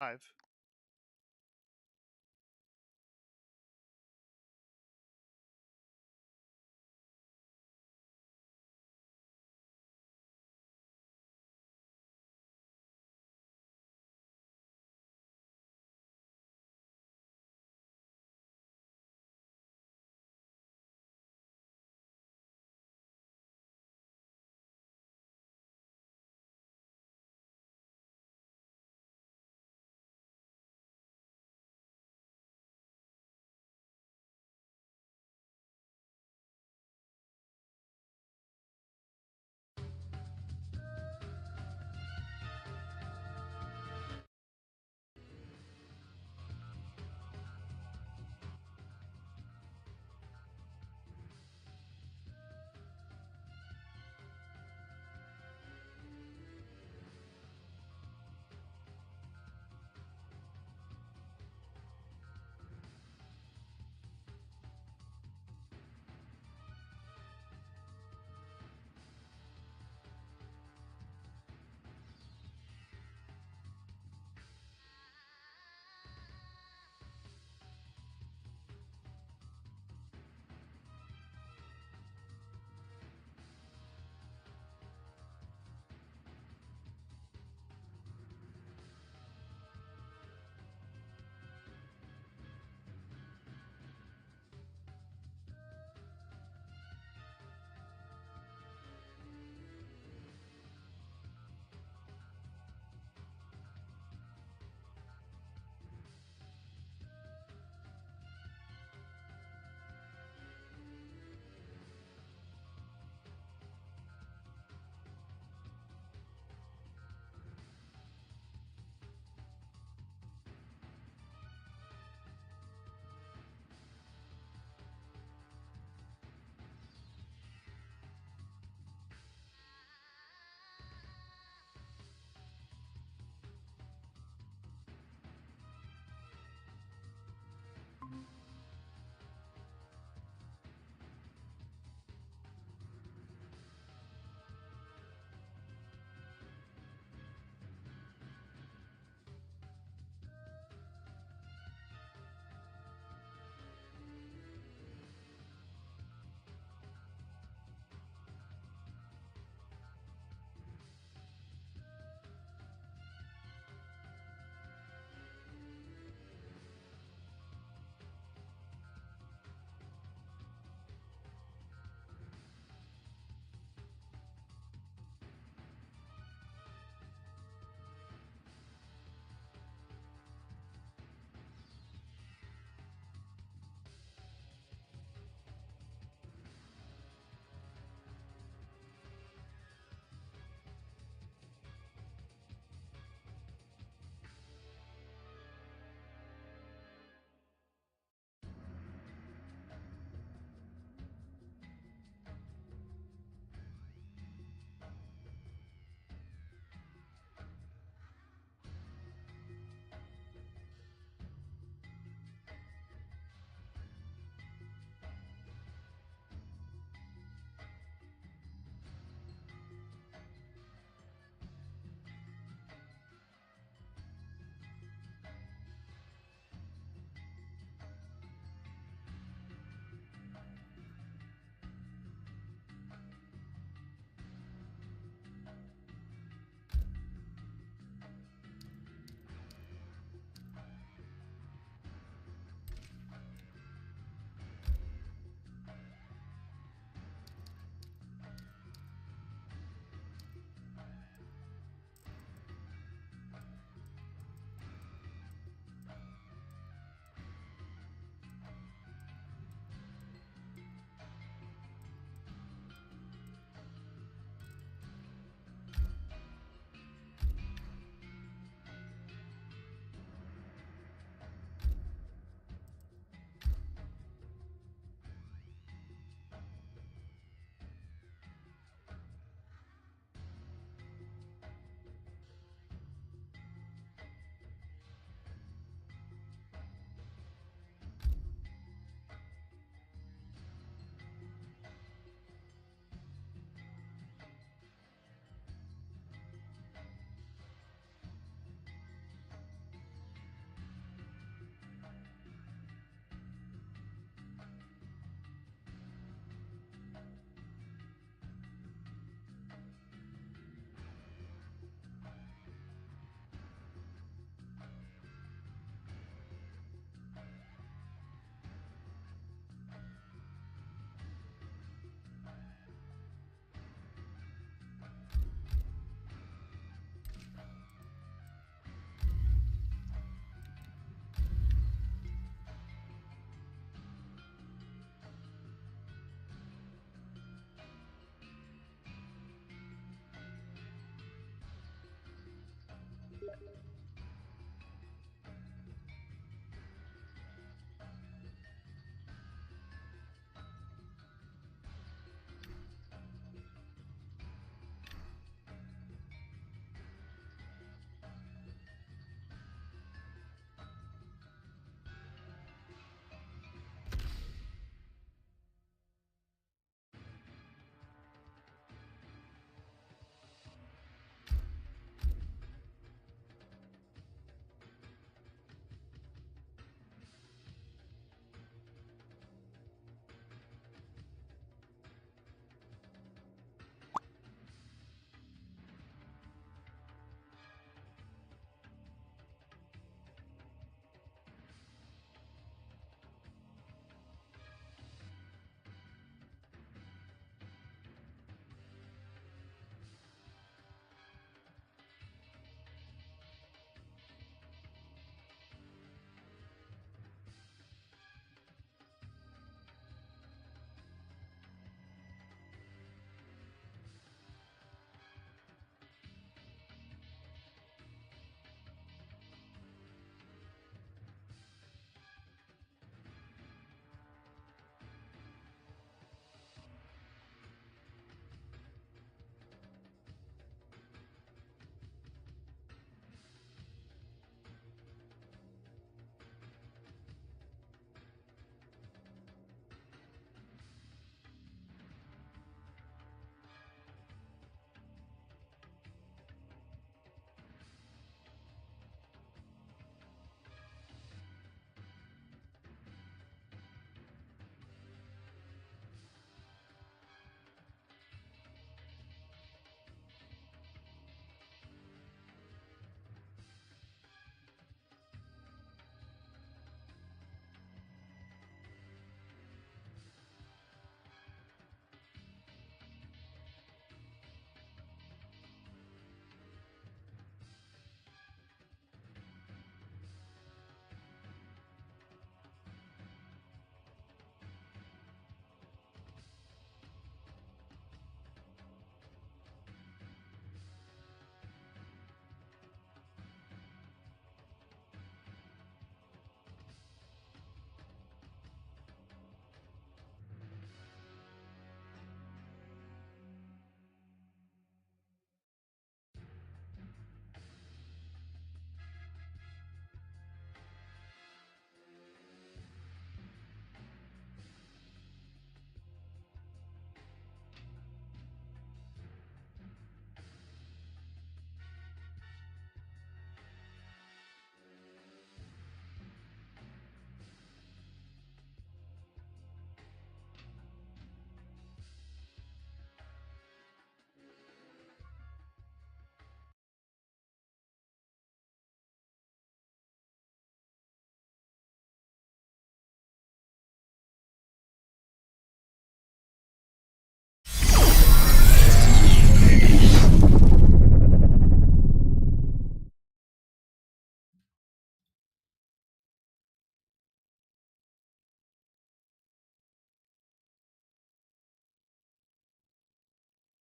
Five.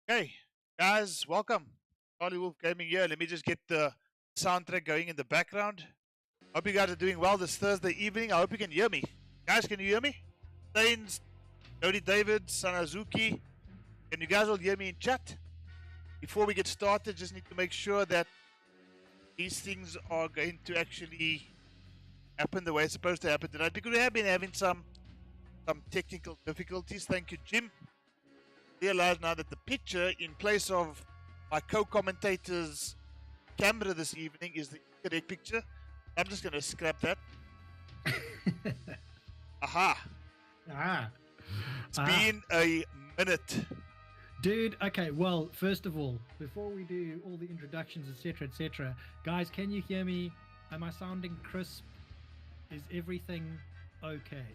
Hey, guys, welcome. CharlieWolfGaming here. Let me just get the soundtrack going in the background. Hope you guys are doing well this Thursday evening. I hope you can hear me. Guys, can you hear me? Stains, Jody David, Sanazuki. Can you guys all hear me in chat? Before we get started, just need to make sure that these things are going to actually happen the way it's supposed to happen tonight, because we have been having some technical difficulties. Thank you, Jim. Realize now that the picture in place of my co-commentator's camera this evening is the correct picture. I'm just going to scrap that. Aha. It's been a minute. Dude, okay, well, first of all, before we do all the introductions, etc., guys, can you hear me? Am I sounding crisp? Is everything okay?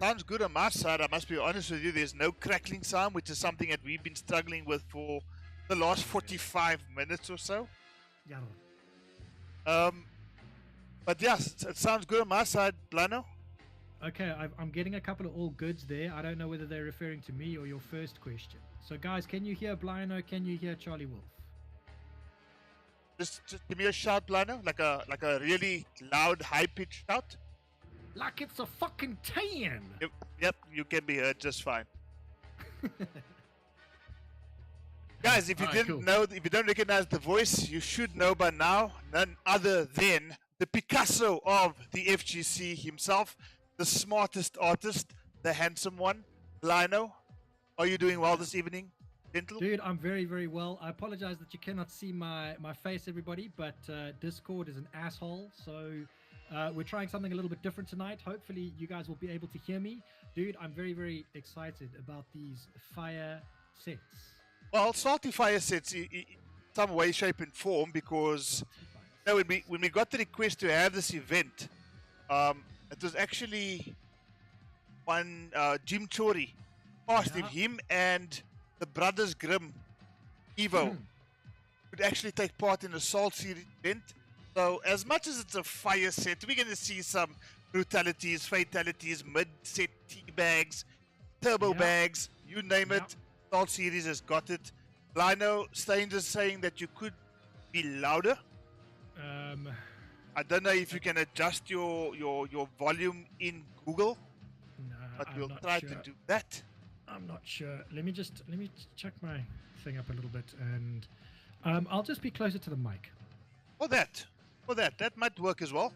Sounds good on my side. I must be honest with you, there's no crackling sound, which is something that we've been struggling with for the last 45 minutes or so. Yeah. But yes, it sounds good on my side, Blano. Okay, I'm getting a couple of all goods there. I don't know whether they're referring to me or your first question. So, guys, can you hear Blino? Can you hear CharlieWolf? Just give me a shout, Blano, like a really loud, high-pitched shout. Like it's a fucking 10. Yep, you can be heard just fine. Guys, if you didn't know, if you don't recognize the voice, you should know by now. None other than the Picasso of the FGC himself, the smartest artist, the handsome one, Lino. Are you doing well this evening, gentle? Dude, I'm very, very well. I apologize that you cannot see my face, everybody, but Discord is an asshole, so we're trying something a little bit different tonight. Hopefully you guys will be able to hear me. Dude, I'm very, very excited about these fire sets. Well, salty fire sets in some way, shape and form, because when we got the request to have this event, it was actually one JimChory asked if him and the Brothers Grimm Evo would actually take part in a Salt series event. So as much as it's a fire set, we're going to see some brutalities, fatalities, mid-set teabags, turbo bags, you name it. Salt series has got it. Lino, Stains is saying that you could be louder. I don't know if you can adjust your volume in Google, but we'll try to do that. I'm not sure. Let me check my thing up a little bit, and I'll just be closer to the mic. That might work as well.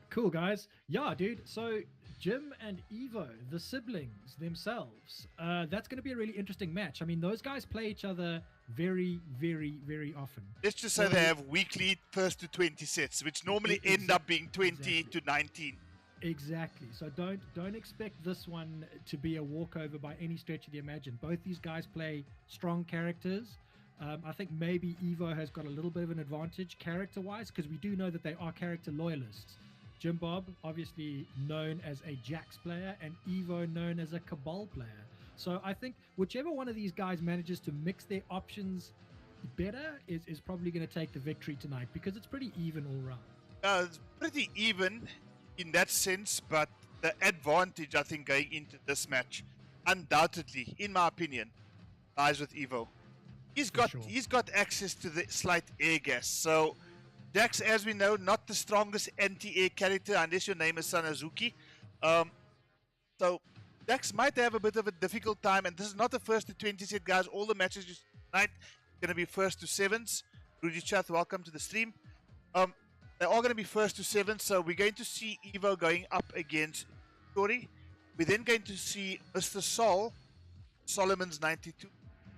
Cool, guys. Yeah, dude. So Jim and Evo, the siblings themselves, that's going to be a really interesting match. I mean, those guys play each other very, very, very often. Let's just say they have weekly first to 20 sets, which normally end up being 20 to 19. Exactly. So don't expect this one to be a walkover by any stretch of the imagination. Both these guys play strong characters. I think maybe Evo has got a little bit of an advantage character-wise, because we do know that they are character loyalists. Jim Bob, obviously known as a Jax player, and Evo known as a Cabal player. So I think whichever one of these guys manages to mix their options better is probably going to take the victory tonight, because it's pretty even all round. It's pretty even in that sense, but the advantage, I think, going into this match, undoubtedly, in my opinion, lies with Evo. He's got access to the slight air gas. So Jax, as we know, not the strongest anti-air character unless your name is Sanazuki. So Jax might have a bit of a difficult time, and this is not the first to 20 set, guys. All the matches tonight are going to be first to 7s. Rudy Chat, welcome to the stream. They're all going to be first to 7s, so we're going to see Evo going up against Tori. We're then going to see MrSol, Solomon's 92,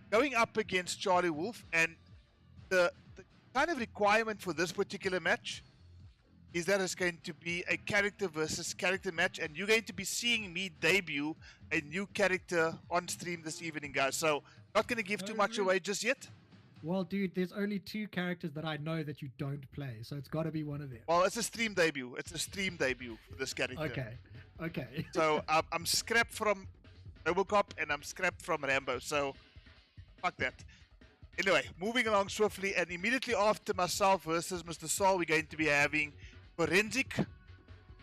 going up against CharlieWolf, and the kind of requirement for this particular match is that it's going to be a character versus character match, and you're going to be seeing me debut a new character on stream this evening, guys. So not going to give too much away just yet. Well, dude, there's only 2 characters that I know that you don't play, so it's got to be one of them. Well, it's a stream debut. It's a stream debut for this character. Okay. So I'm scrapped from Robocop and I'm scrapped from Rambo, so fuck that. Anyway, moving along swiftly, and immediately after myself versus MrSol, we're going to be having Forensic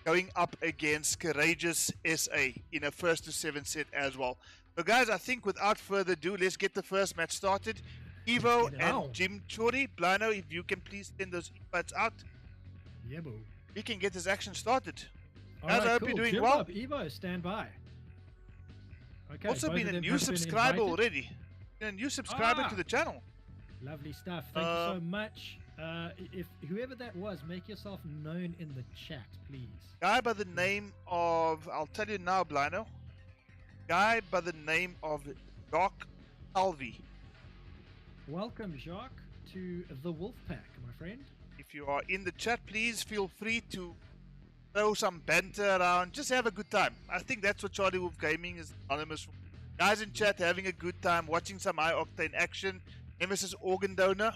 going up against Courageous SA in a first to 7 set as well. So guys, I think without further ado, let's get the first match started. Evo and JimChory, Blino, if you can please send those invites out. Yeah, boo. We can get this action started. All Guys, right, I hope cool. you're doing Jim well. Up, Evo, stand by. Okay. Also both been of a them new have been subscriber invited. already. Been a new subscriber to the channel. Lovely stuff. Thank you so much. If whoever that was, make yourself known in the chat, please. Guy by the name of, I'll tell you now, Blino. Guy by the name of Doc Alvi. Welcome, Jacques, to the Wolf Pack, my friend. If you are in the chat, please feel free to throw some banter around. Just have a good time. I think that's what CharlieWolfGaming is anonymous for. Guys in chat having a good time, watching some high octane action. Nemesis Organ Donor,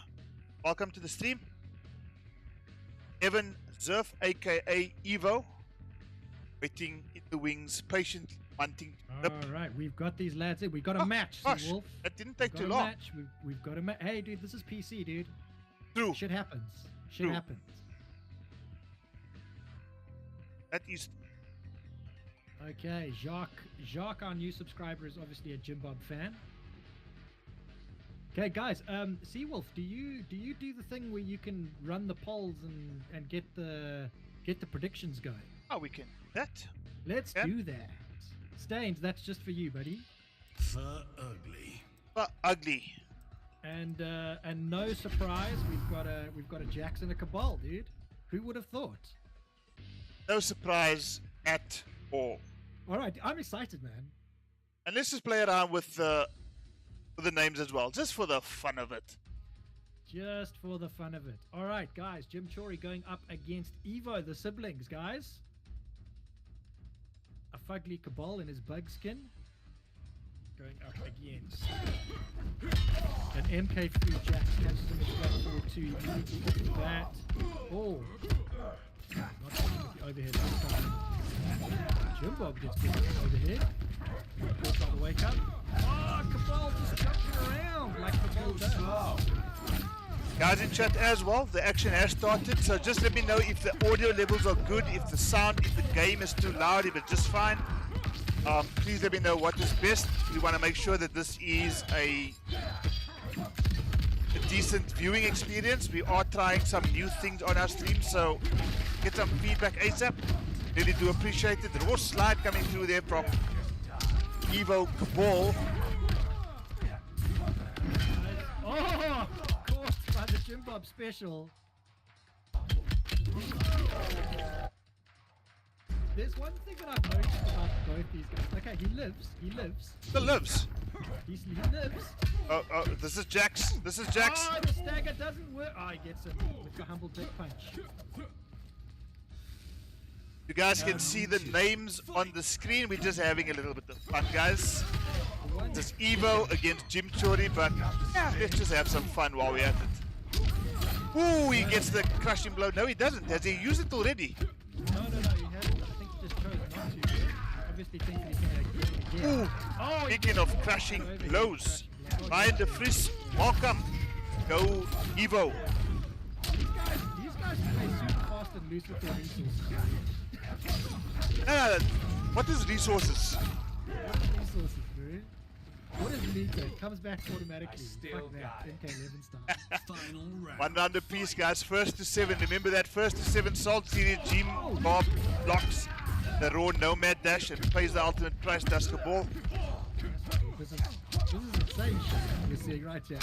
welcome to the stream. Evan Zerf, aka Evo, waiting in the wings, patient, wanting to All right, we've got these lads in. We've got a match, gosh, Wolf. that didn't take too We've long. got a match. We've got a match. Hey, dude, this is PC, dude. True. Shit happens. Shit True. happens. That is. Okay, Jacques, our new subscriber, is obviously a Jimbob fan. Okay, guys. Seawolf, do you do the thing where you can run the polls and get the predictions going? Oh, we can do that. Let's do that. Stains, that's just for you, buddy. For ugly. Ugly. And no surprise, we've got a Jax and a Cabal, dude. Who would have thought? No surprise at all. All right, I'm excited, man. And let's just play around with the names as well, just for the fun of it. Just for the fun of it. All right, guys. JimChory going up against Evo, the siblings, guys. A fugly Cabal in his bug skin. Going up against an MK3 Jax. Catches him with that 4-2 immediately into that. Oh. Not getting with the overhead this time. Jimbob gets put overhead. Goes on the wake up. Oh, Cabal just jumping around like Cabal does. Guys in chat as well, the action has started, so just let me know if the audio levels are good, if the sound, if the game is too loud, if it's just fine. Please let me know what is best. We want to make sure that this is a decent viewing experience. We are trying some new things on our stream, so get some feedback ASAP. Really do appreciate it. The raw slide coming through there from Evo Cabal. Oh, caught by the Jimbob special. There's one thing that I've noticed about both these guys. Okay, he lives. Still lives. He lives. Oh, this is Jax. This is Jax. Oh, the stagger doesn't work. Oh, he gets him with the humble big punch. You guys can see the names on the screen. We're just having a little bit of fun, guys. This is Evo against JimChory, but yeah, let's just have some fun while we're at it. Ooh, he gets the crushing blow. No, he doesn't. Has he used it already? No, he hasn't. I think he just chose not to. Obviously thinks that he can get it again. Ooh, Oh, speaking of crushing blows, Ryan de Vries, welcome. Go Evo. These guys play super fast and loose with their resources. What is resources? What is resources, dude? What is Nico? It comes back automatically. Fuck that. MK11 style. Final round. 1 round apiece, guys. 1st to 7. Remember that 1st to 7 Salt Series. Jim Bob blocks the raw nomad dash and pays the ultimate price. Does the ball. This is insane shit we're seeing right here.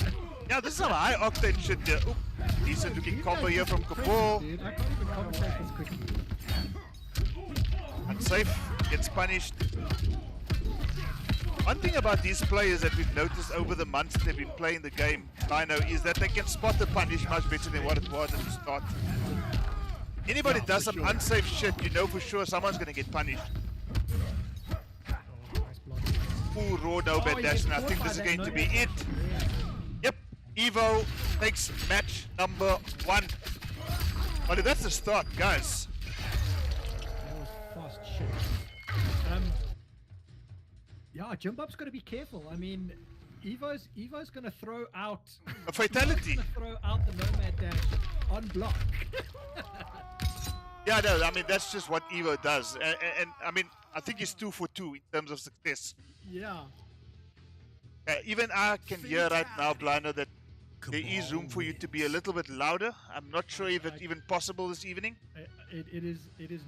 Yeah, this is some high octane shit here. Oop, decent looking combo here from Kabul. Dude, I can't even commentate this quickly. Unsafe, gets punished. One thing about these players that we've noticed over the months they've been playing the game, Lino, is that they can spot the punish much better than what it was at the start. Anybody does some unsafe shit, you know for sure someone's gonna get punished. Ooh, raw nomad dash, and I think this is going to be it. Yep, Evo takes match number 1. But that's the start, guys. That was fast shit. Yeah, Jimbob's got to be careful. I mean, Evo's going to throw out A fatality. Evo's gonna throw out the nomad dash on block. Yeah, no, I mean that's just what Evo does, and I mean I think he's 2 for 2 in terms of success. Yeah. Even I can hear right now, Blinder, that there is room for you to be a little bit louder. I'm not sure if it's even possible this evening. It is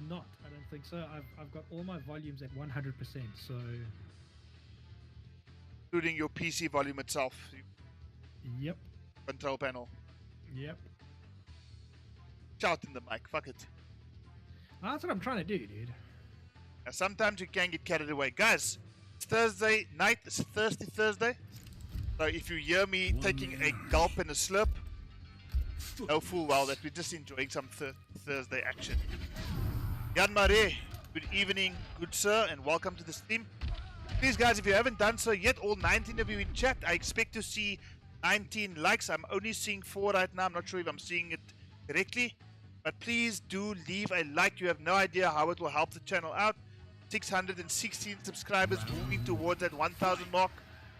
not. I don't think so. I've got all my volumes at 100%. So, Including your PC volume itself. yep, Control panel. yep. Shout in the mic. Fuck it. That's what I'm trying to do, dude. Now, sometimes you can get carried away. Guys, it's Thursday night. It's Thirsty Thursday. So if you hear me taking a gulp and a slurp, know full well that we're just enjoying some Thursday action. Jan Mare, good evening, good sir, and welcome to the stream. Please, guys, if you haven't done so yet, all 19 of you in chat, I expect to see 19 likes. I'm only seeing 4 right now. I'm not sure if I'm seeing it correctly. But please do leave a like. You have no idea how it will help the channel out. 616 subscribers, moving towards that 1,000 mark.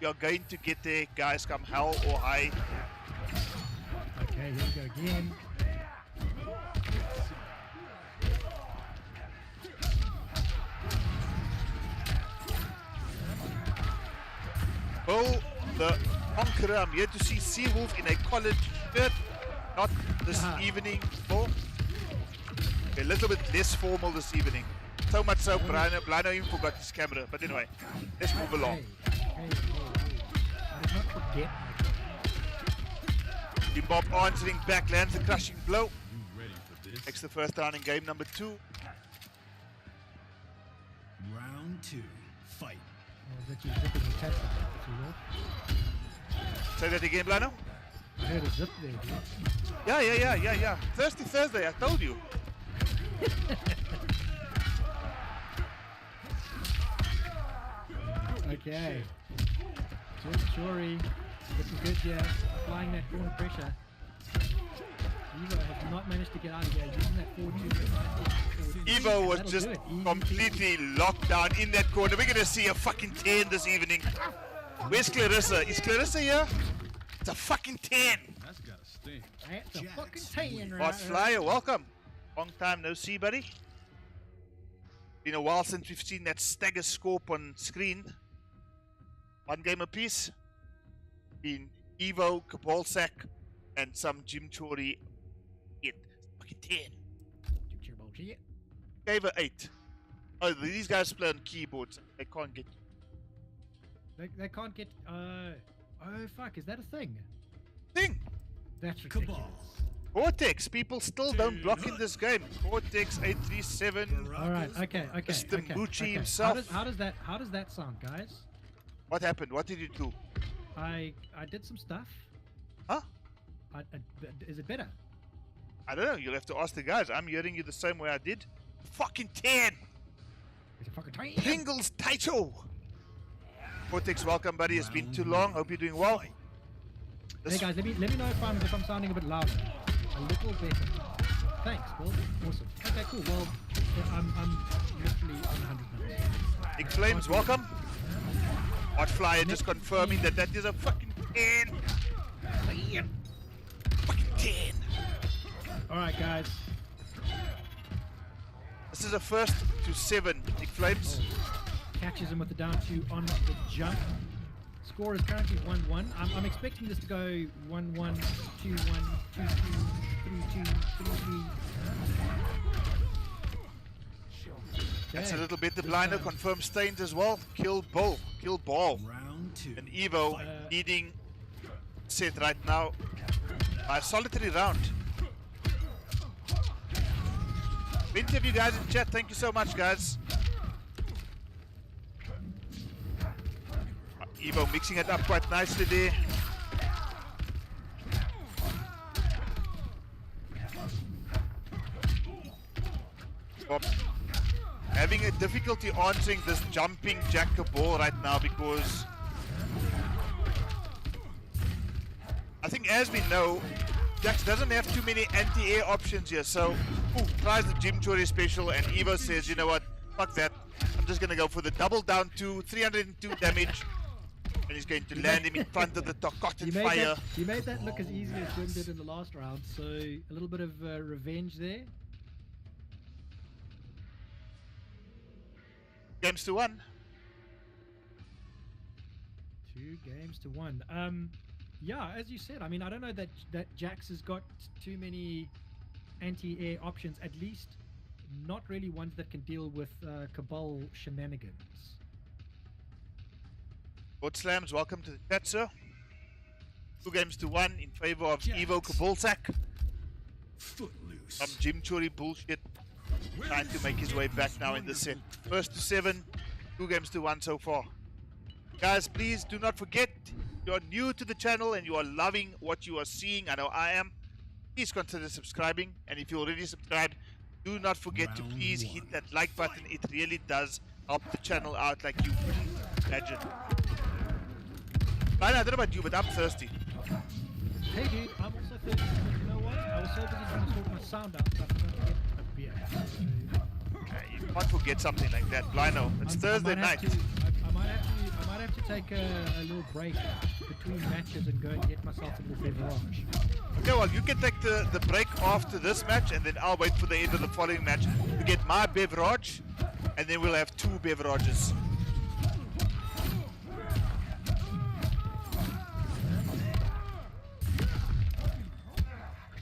We are going to get there, guys, come hell or high. Okay, here we go again. Bull the Conqueror. I'm here to see CharlieWolf in a college shirt. Not this evening, Bull. A little bit less formal this evening. So much so, Blino even forgot his camera. But anyway, let's move along. Hey. I did not forget. Bob answering back, lands the crushing blow. Takes the first round in game number 2. Round 2. Fight. Oh, that you zipping the cat out, Say that again, Blano. I heard a zip there, dude. Yeah. Thirsty Thursday, I told you. Okay. JimChory, looking good here. Applying that corner pressure. Evo has not managed to get out of here. Using that 4-2. Evo was just completely locked down in that corner. We're gonna see a fucking 10 this evening. Where's Clarissa? Is Clarissa here? It's a fucking 10. That's gotta stink. That's a fucking 10 right Bot Flyer, welcome. Long time no see, buddy. Been a while since we've seen that stagger scope on screen. 1 game apiece. Been Evo, Kabalsak, and some JimChory. Fucking 10. bullshit. Gave her 8. Oh, these guys play on keyboards. They can't get. They can't get. Oh fuck! Is that a thing? Thing. That's ridiculous. Cortex. People still don't block in this game. Cortex 837. All right. Okay. Mr. Bucci okay. himself. How does that sound, guys? What happened? What did you do? I did some stuff. Huh? Is it better? I don't know. You'll have to ask the guys. I'm hearing you the same way I did. Fucking 10. It's a fucking 10. Pringles title. Cortex, welcome, buddy. It's been too long. Hope you're doing well. Hey guys, let me know if I'm sounding a bit louder, a little better. Thanks, Bill. Awesome. Okay, cool. Well, I'm literally on 100 now. Big Flames, welcome. Hot Flyer just confirming that is a fucking 10. Fucking 10. All right, guys. This is a first to 7. Big Flames. Catches him with the down 2 on the jump. Score is currently 1-1. I'm expecting this to go 1-1, 2-1, 2-2, 3-2, 3-3. That's a little bit the blinder. Confirmed stains as well. Kill ball. Round 2. And Evo leading set right now by a solitary round. Plenty of you guys in chat. Thank you so much, guys. Evo mixing it up quite nicely there. Bob having a difficulty answering this jumping jack ball right now because I think, as we know, Jax doesn't have too many anti-air options here. So tries the JimChory special and Evo says, you know what, fuck that. I'm just going to go for the double down 2, 302 damage. And he's going to land him in front of the Tokotten fire. He made that look as easy as Jim did in the last round, so a little bit of revenge there. Games to 1. 2-1. 2-1. Yeah, as you said, I mean, I don't know that Jax has got too many anti-air options, at least not really ones that can deal with Cabal shenanigans. Lord Slams, welcome to the chat, sir. 2-1 in favor of Evo Cabalsack. Some JimChory bullshit trying to make his way back now in the set. First to 7, 2-1 so far. Guys, please do not forget, you are new to the channel and you are loving what you are seeing. I know I am. Please consider subscribing, and if you already subscribed, do not forget to please hit that like button. It really does help the channel out like you couldn't imagine. I don't know about you, but I'm thirsty. Hey dude, I'm also thirsty, but you know what? I was so busy trying to sort my sound out, so I forgot to get a beer. You can't forget something like that, Blino. It's Thursday night. I might have to take a little break between matches and go and get myself a little beverage. Okay, well, you can take the break after this match, and then I'll wait for the end of the following match to get my beverage, and then we'll have 2 beverages.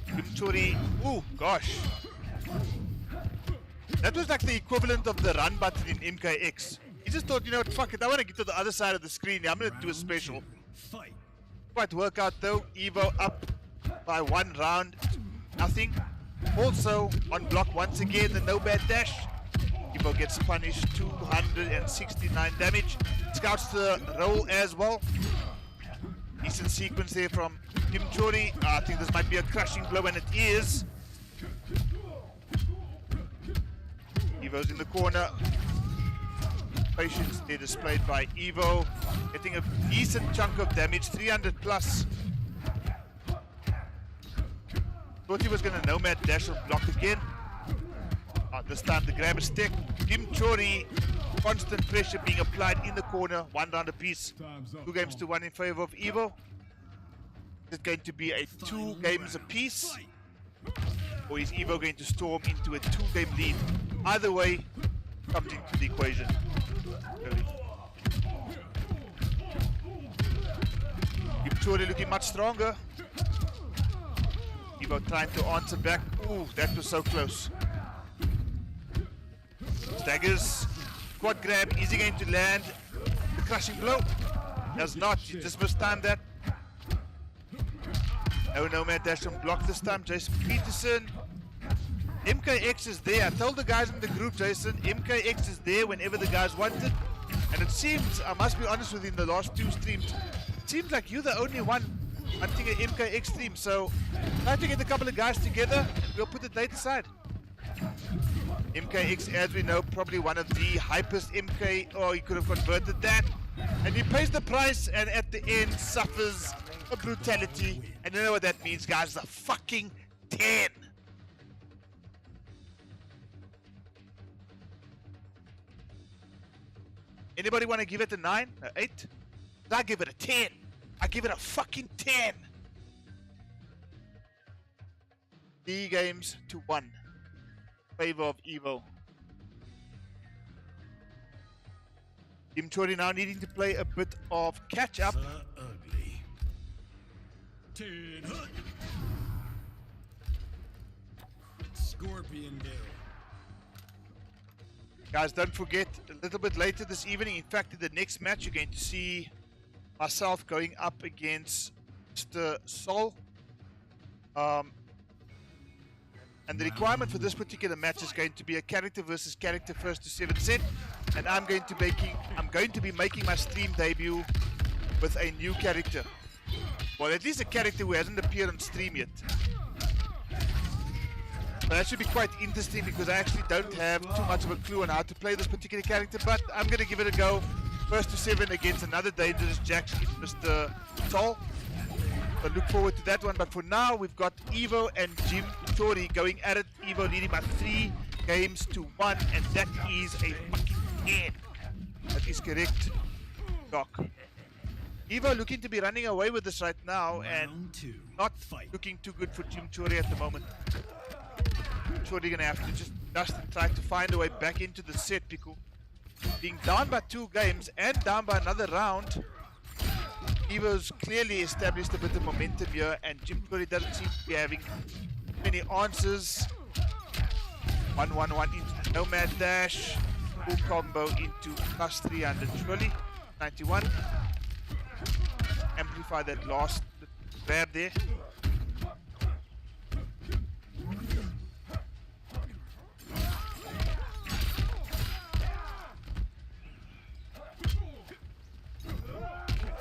JimChory, oh gosh. That was like the equivalent of the run button in MKX. He just thought, you know what, fuck it, I want to get to the other side of the screen. I'm going to do a special. Quite work out though. Evo up by 1 round, nothing. Also on block once again, the no bad dash. Evo gets punished, 269 damage. Scouts the roll as well. Decent sequence there from JimChory. I think this might be a crushing blow, and it is. Evo's in the corner. Patience there displayed by Evo. Getting a decent chunk of damage, 300 plus. Thought he was going to nomad dash or block again. This time the grab is stick. JimChory, constant pressure being applied in the corner, 1 round apiece. 2-1 in favor of Evo. Is it going to be a 2 games apiece? Or is Evo going to storm into a 2-game lead? Either way, comes into the equation. JimChory looking much stronger. Evo trying to answer back. Ooh, that was so close. Staggers, quad grab, is he going to land the crushing blow? Does not, he just mistimed that. No nomad dash on block this time, Jason Peterson. MKX is there. I told the guys in the group, Jason, MKX is there whenever the guys want it. And it seems, I must be honest with you, in the last 2 streams, it seems like you're the only one hunting an MKX stream. So try to get a couple of guys together and we'll put the date aside. MKX, as we know, probably one of the hypest MK. Oh, he could have converted that. And he pays the price and at the end suffers a brutality. And you know what that means, guys? The fucking 10. Anybody want to give it a 9? An 8? I give it a 10. I give it a fucking 10. 3-1. Favor of Evo. JimChory now needing to play a bit of catch up. Ugly. 10 hook. Scorpion Day. Guys, don't forget, a little bit later this evening, in fact, in the next match, you're going to see myself going up against MrSol. And the requirement for this particular match is going to be a character versus character first to 7 set. And I'm going to be making my stream debut with a new character. Well, at least a character who hasn't appeared on stream yet. But that should be quite interesting because I actually don't have too much of a clue on how to play this particular character, but I'm going to give it a go. First to 7 against another dangerous Jax, MrSol. So look forward to that one. But for now, we've got Evo and JimChory going at it. Evo leading by 3-1, and that is a fucking 10. That is correct, Doc. Evo looking to be running away with this right now, and not looking too good for JimChory at the moment. JimChory gonna have to just try to find a way back into the set because being down by 2 games and down by another round, Evo's clearly established a bit of momentum here, and JimChory doesn't seem to be having many answers. 1-1-1 into the Nomad Dash. Full combo into plus 300 surely. 91. Amplify that last grab there.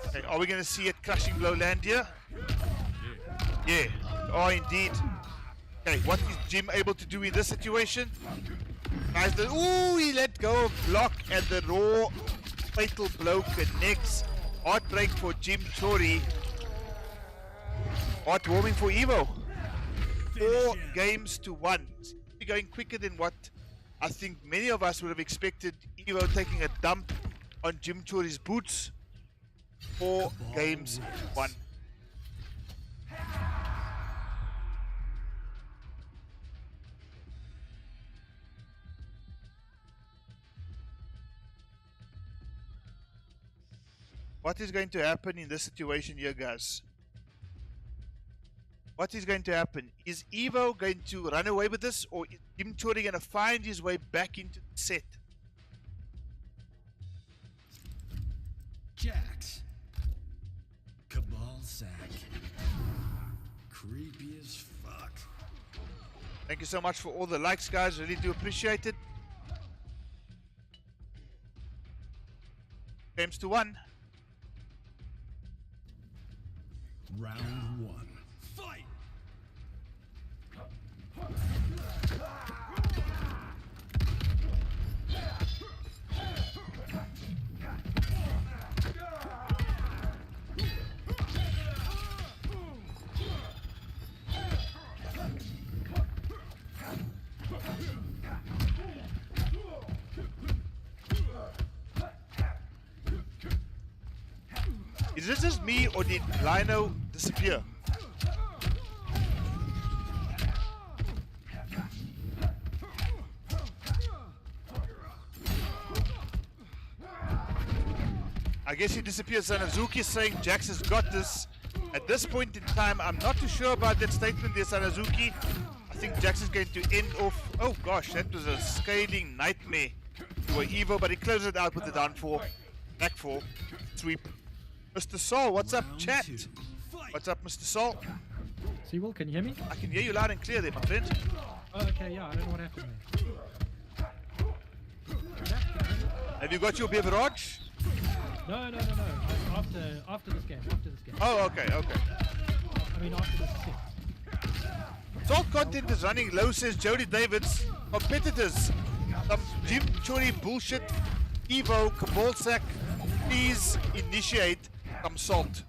Okay, are we going to see a crushing blow land here? Yeah. Oh, indeed. Okay, what is Jim able to do in this situation? Guys, ooh, he let go of block and the raw fatal blow connects. Heartbreak for JimChory. Heartwarming for Evo. 4 games to 1. We're going quicker than what I think many of us would have expected. Evo taking a dump on JimChory's boots. 4 games to 1. What is going to happen in this situation here, guys? What is going to happen? Is Evo going to run away with this, or is JimChory going to find his way back into the set? Jax. Cabal sack. Creepy as fuck. Thank you so much for all the likes, guys. Really do appreciate it. Games to 1. Round 1. Fight! Is this just me, or did Lino disappear? I guess he disappeared. Sanazuki is saying Jax has got this. At this point in time, I'm not too sure about that statement there, Sanazuki. I think Jax is going to end off. Oh gosh, that was a scathing nightmare to Evo, but he closed it out with the down 4. Back 4. Sweep. MrSol, what's up, chat? What's up, MrSol? Will, can you hear me? I can hear you loud and clear there, my friend. Oh, okay, yeah, I don't know what happened there. Have you got your beverage? No. After this game. Oh, okay. I mean, after this set. Salt content is running low, says Jody Davids. Competitors, some JimChory bullshit. Evo, Kabolsak, please initiate some salt.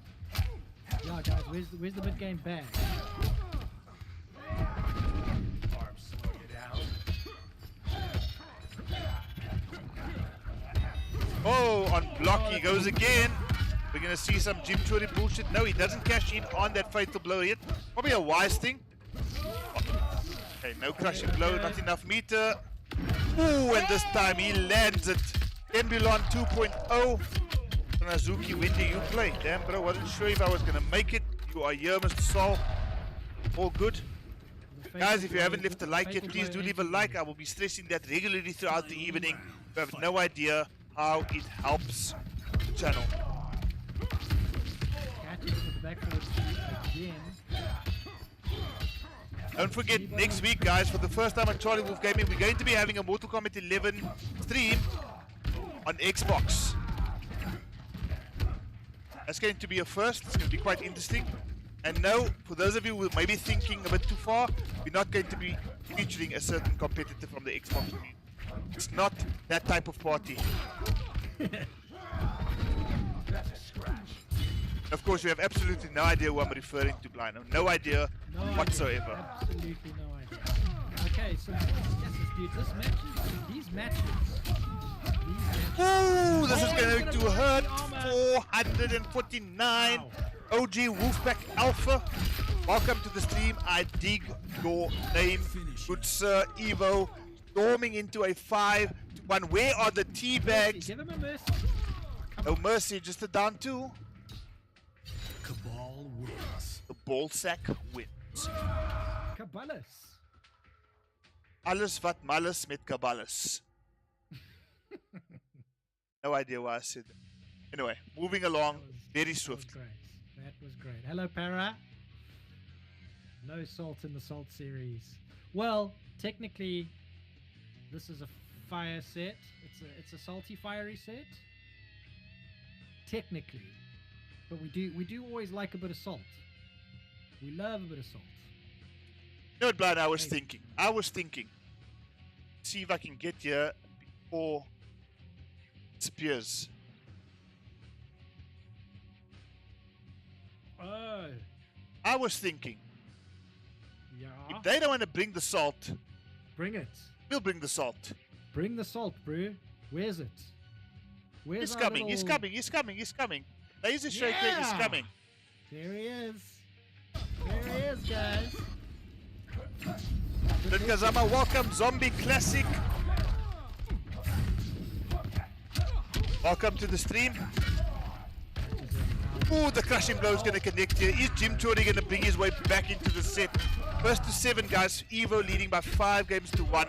Yeah, guys, where's the mid-game bag? Oh, on block he goes again. We're going to see some JimChory bullshit. No, he doesn't cash in on that fatal blow yet. Probably a wise thing. Okay, no crushing blow, not enough meter. Ooh, and this time he lands it. Embulon 2.0. Nazuki, when do you play? Damn, bro, wasn't sure if I was going to make it. You are here, MrSol. All good. Guys, if you haven't left a like yet, please do leave a like. I will be stressing that regularly throughout the evening. You have no idea how it helps the channel. Don't forget, next week, guys, for the first time on CharlieWolfGaming, we're going to be having a Mortal Kombat 11 stream on Xbox. That's going to be a first. It's going to be quite interesting. And no, for those of you who may be thinking a bit too far, we're not going to be featuring a certain competitor from the Xbox team. It's not that type of party. Of course, you have absolutely no idea who I'm referring to, Blino. No idea whatsoever. Absolutely no idea. Okay, so yes, dude, these matches. Ooh, this is going to hurt. 449. Wow. OG Wolfpack Alpha. Welcome to the stream. I dig your name. Good sir, Evo. Storming into a 5-1. Where are the tea bags? Give him a mercy. No mercy, just a down 2. Cabal wins. The ball sack wins. Caballas. Alles wat malles met Caballas. No idea why I said that. Anyway, moving along very swiftly. That was great. Hello, Para. No salt in the salt series. Well, technically, this is a fire set. It's a salty, fiery set. Technically, but we do always like a bit of salt. We love a bit of salt. You know what, Brian? I was thinking. See if I can get here before it disappears. Oh. I was thinking. Yeah. If they don't want to bring the salt, Bring it. we'll bring the salt. Bring the salt, bro. Where's it? Where's He's our coming, little... he's coming. Laser Shaker is Yeah! coming. There he is. There he is, guys. Kazama, welcome, Zombie Classic. Welcome to the stream. Ooh, the crushing blow is going to connect here. Is JimChory going to bring his way back into the set? First to 7, guys. Evo leading by 5 games to 1.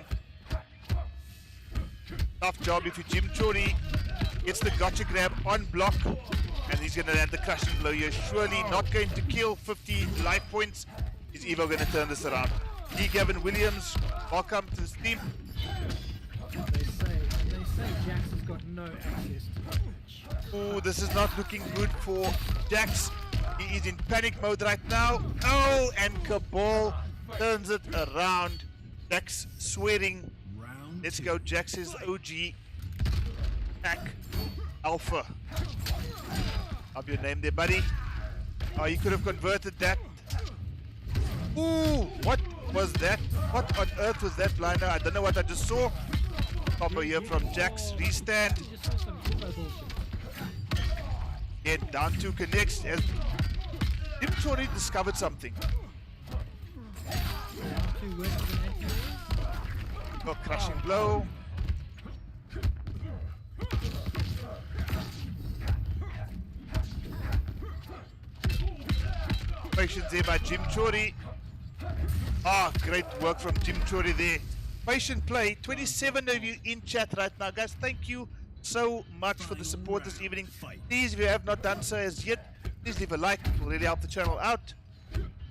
Tough job if you JimChory gets the gotcha grab on block, and he's going to land the crushing blow here. Surely not going to kill 50 life points. Is Evo going to turn this around? D. Gavin Williams, welcome to the stream. They say Jax has got no access to the match. Oh, this is not looking good for Jax. He is in panic mode right now. Oh, and Cabal turns it around. Jax swearing. Round Let's 2. go. Jax is OG pack alpha. Have your name there, buddy. Oh, you could have converted that. Ooh, what was that? What on earth was that, blinder? I don't know what I just saw. Copper here from Jax. Restand. You just saw some Evo bullshit. Get down 2 connects as JimChory discovered something. Two words of an anti-air. Got crushing blow. Patience there by JimChory. Ah, great work from JimChory there. Patient play. 27 of you in chat right now, guys. Thank you so much for the support this evening. Please, if you have not done so as yet, please leave a like. It will really help the channel out.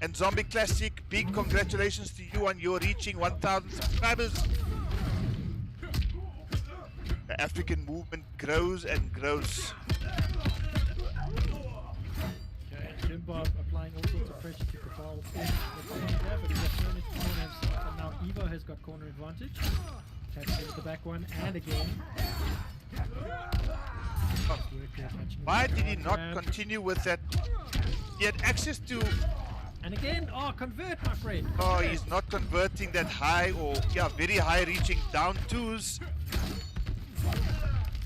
And Zombie Classic, big congratulations to you on your reaching 1,000 subscribers. The African movement grows and grows. Okay, Jim Bob applying all sorts of pressure to Cabal. But he's got thrown into corner himself, and now Evo has got corner advantage. Taps into the back one, and again. Why did he not continue with that? He had access to... And again, oh, convert, my friend. Oh, he's not converting that high or, yeah, very high reaching down 2s.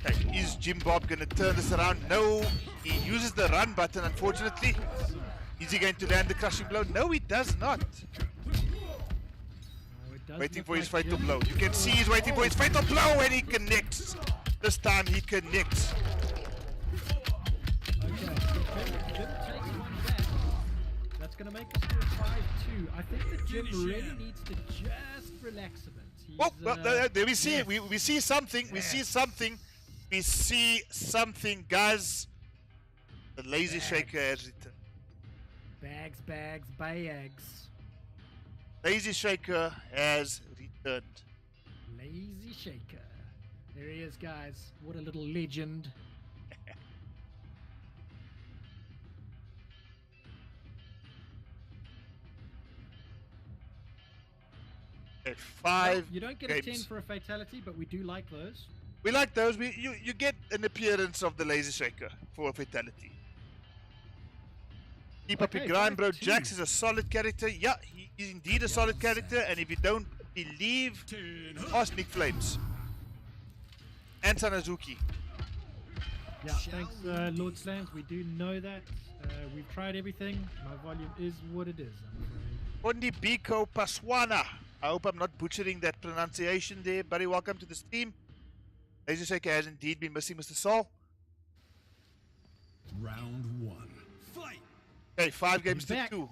Okay, is Jim Bob going to turn this around? No, he uses the run button, unfortunately. Is he going to land the crushing blow? No, he does not. Waiting for his fatal blow. You can see he's waiting for his fatal blow, and he connects. This time he connects. Okay, so Jim takes one back. That's going to make us do a 5-2. I think that Jim really needs to just relax a bit. Well, there we see it. We see something. We see something. We see something, guys. The lazy shaker has returned. Bags. Lazy shaker has returned. Lazy shaker. There he is, guys. What a little legend. Okay, 5 You don't get games. a 10 for a fatality, but we do like those. We like those. You get an appearance of the lazy shaker for a fatality. Keep up your grind, bro. 5-2. Jax is a solid character. Yeah, he is indeed a solid character. And if you don't believe, ask Nick Flames and Sanazuki. Yeah, thanks, Lord Slams. We do know that. We've tried everything. My volume is what it is, I'm afraid. Ondi Biko Paswana. I hope I'm not butchering that pronunciation there. Buddy, welcome to the stream. Lazy Shaker has indeed been missing MrSol. Round 1. Fight! Okay, 5 games to back. 2.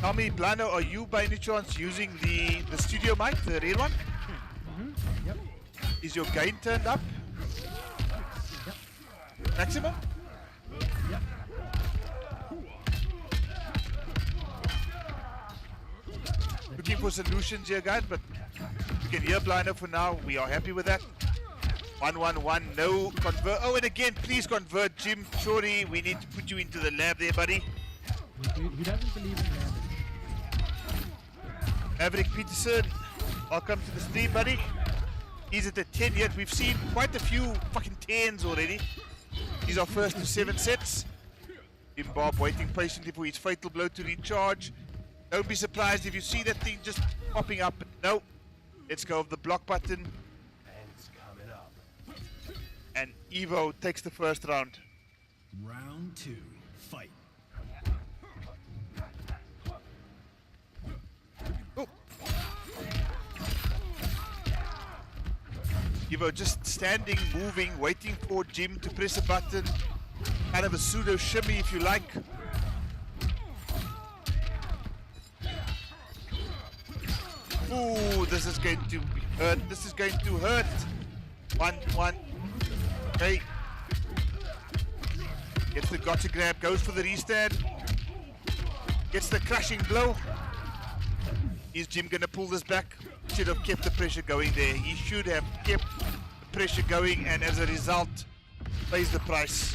Tell me, Blano, are you by any chance using the studio mic, the real one? Yep. Is your gain turned up? Yep. Maximum? Yep. Looking for solutions here, guys, but you can hear Blino for now. We are happy with that. 1-1-1, no convert. Oh, and again, please convert JimChory. We need to put you into the lab there, buddy. He doesn't believe in damage. Maverick Peterson, welcome to the stream, buddy. He's at the 10 yet. We've seen quite a few fucking 10s already. These are first to 7 sets. Jim Bob waiting patiently for his fatal blow to recharge. Don't be surprised if you see that thing just popping up. No. Let's go of the block button. Hands coming up. And Evo takes the first round. Round 2. Fight. Oh. Evo just standing, moving, waiting for Jim to press a button. Kind of a pseudo shimmy if you like. Ooh, this is going to hurt. This is going to hurt. 1-1. Okay. Gets the gotcha grab, goes for the restand. Gets the crushing blow. Is Jim gonna pull this back? Should have kept the pressure going there. He should have kept the pressure going, and as a result, pays the price.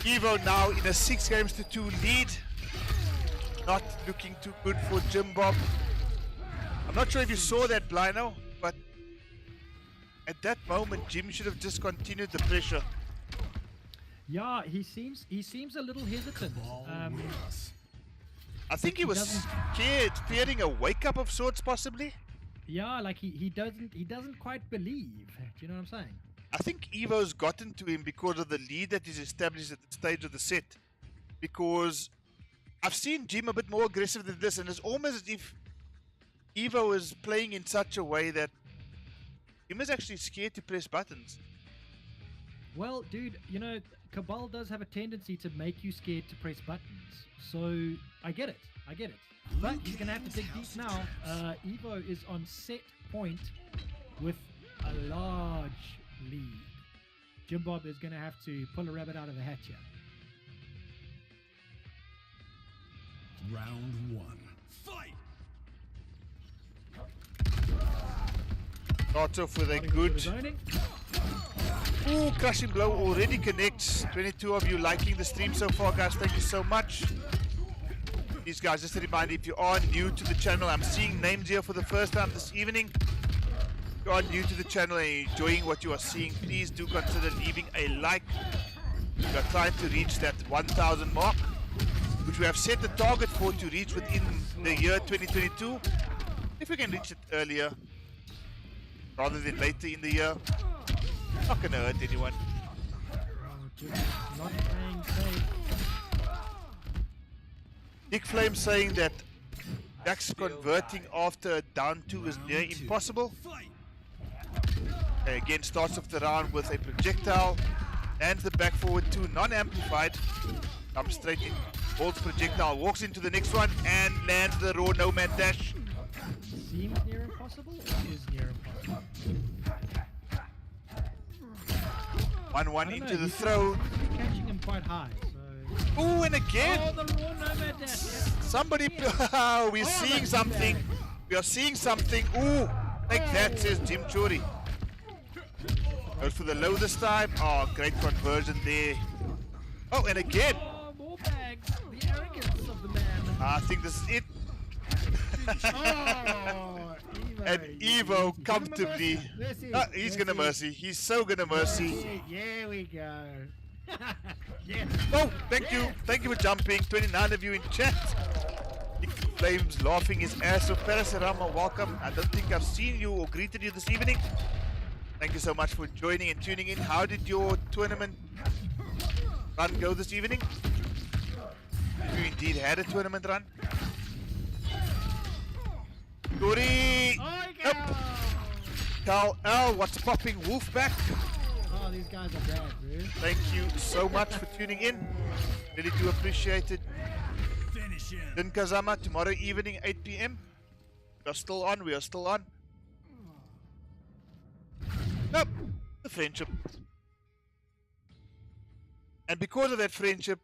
Evo now in a 6 games to 2 lead. Not looking too good for Jim Bob. I'm not sure if you saw that, Blino, but at that moment, Jim should have just continued the pressure. Yeah, he seems a little hesitant. I think he was scared, fearing a wake-up of sorts, possibly. Yeah, like he doesn't quite believe. Do you know what I'm saying? I think Evo's gotten to him because of the lead that is established at the stage of the set. Because I've seen Jim a bit more aggressive than this, and it's almost as if Evo is playing in such a way that Jim is actually scared to press buttons. Well, dude, you know, Cabal does have a tendency to make you scared to press buttons. So I get it. But he's gonna have to dig deep now. Evo is on set point with a large lead. Jim Bob is gonna have to pull a rabbit out of the hat here. Round 1. Fight! Starts off with a good... Zoning. Ooh, crushing blow already connects. 22 of you liking the stream so far, guys. Thank you so much. These guys, just a reminder, if you are new to the channel, I'm seeing names here for the first time this evening. If you are new to the channel and enjoying what you are seeing, please do consider leaving a like. We are trying to reach that 1,000 mark, which we have set the target for to reach within the year 2022. If we can reach it earlier rather than later in the year, not gonna hurt anyone. Not playing safe. Nick Flame saying that Dax converting after a down 2 is near impossible. Okay, again, starts off the round with a projectile. Lands the back forward 2, non-amplified. Comes straight in. Holds projectile, walks into the next one, and lands the raw nomad dash. Seems near impossible or is near impossible? 1-1 into the throw. Catching him quite high, so... Ooh, and again! Oh, the raw nomad dash! Somebody... We're seeing something. We are seeing something. Ooh! Like that, says JimChory. Goes for the low this time. Oh, great conversion there. Oh, and again! Oh, more bags. The arrogance of the man. I think this is it. Oh, Evo. And Evo comfortably... he's gonna mercy. He's so gonna mercy. Here we go. Yes. Oh, thank you. Thank you for jumping. 29 of you in chat. Nick Flames laughing his ass off. Parasarama, welcome. I don't think I've seen you or greeted you this evening. Thank you so much for joining and tuning in. How did your tournament run go this evening? You indeed had a tournament run. Goody! Nope. Carl L, what's popping? Wolf back. Oh, these guys are bad, bro. Thank you so much for tuning in. Really do appreciate it. Finish him. Din Kazama, tomorrow evening, 8 p.m. We are still on. We are still on. Nope. The friendship. And because of that friendship,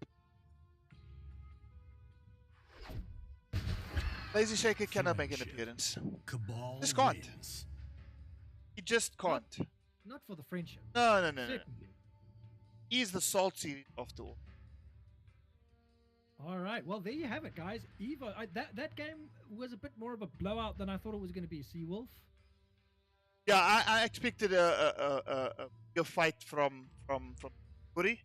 Lazy Shaker cannot make an appearance. Cabal Just can't. wins. He just can't. Not for the friendship. No. Certainly. He's the salty after all. All right. Well, there you have it, guys. Evo. That game was a bit more of a blowout than I thought it was going to be. CharlieWolf. Yeah, I expected a fight from Kourse.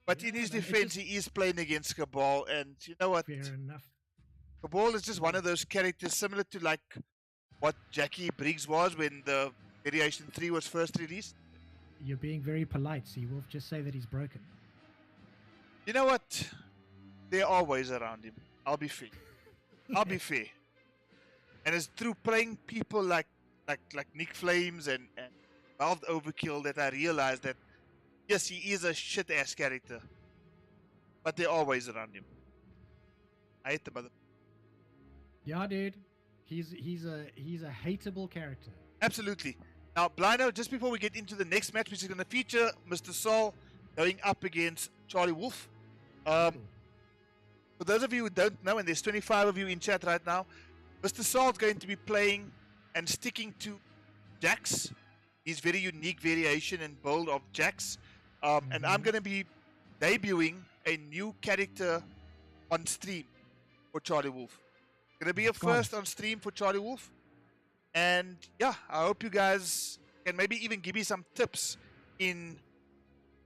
But in his defense, he is playing against Cabal, and you know what? Fair enough. Cabal is just one of those characters similar to like what Jackie Briggs was when the Variation 3 was first released. You're being very polite, CharlieWolf. Just say that he's broken. You know what? There are ways around him. I'll be fair. I'll be fair. And it's through playing people like Nick Flames and Valve Overkill that I realized that yes, he is a shit ass character. But there are ways around him. I hate the mother. Yeah, dude. He's a hateable character. Absolutely. Now, Blino, just before we get into the next match, which is going to feature MrSol going up against CharlieWolf. For those of you who don't know, and there's 25 of you in chat right now, MrSol is going to be playing and sticking to Jax, his very unique variation and build of Jax. And I'm going to be debuting a new character on stream for CharlieWolf. Going to be a first on stream for CharlieWolf. And yeah, I hope you guys can maybe even give me some tips in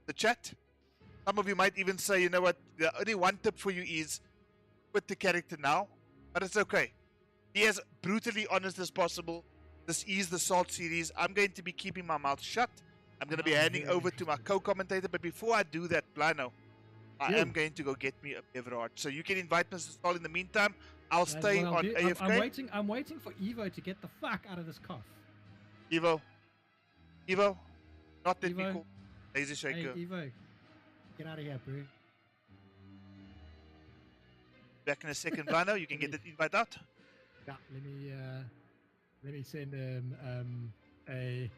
the chat. Some of you might even say, you know what, the only one tip for you is quit the character now. But it's okay. Be as brutally honest as possible. This is the Salt series. I'm going to be keeping my mouth shut. I'm going to be handing over to my co-commentator. But before I do that, Blino, I am going to go get me a beverage. So you can invite MrSol in the meantime. I'll stay on AFK. I'm waiting for Evo to get the fuck out of this cough. Evo, not that Evo. we call Lazy Shaker. Hey, Evo, get out of here, bro. Back in a second, Blino. You can get that invite out. Yeah, let me send him a.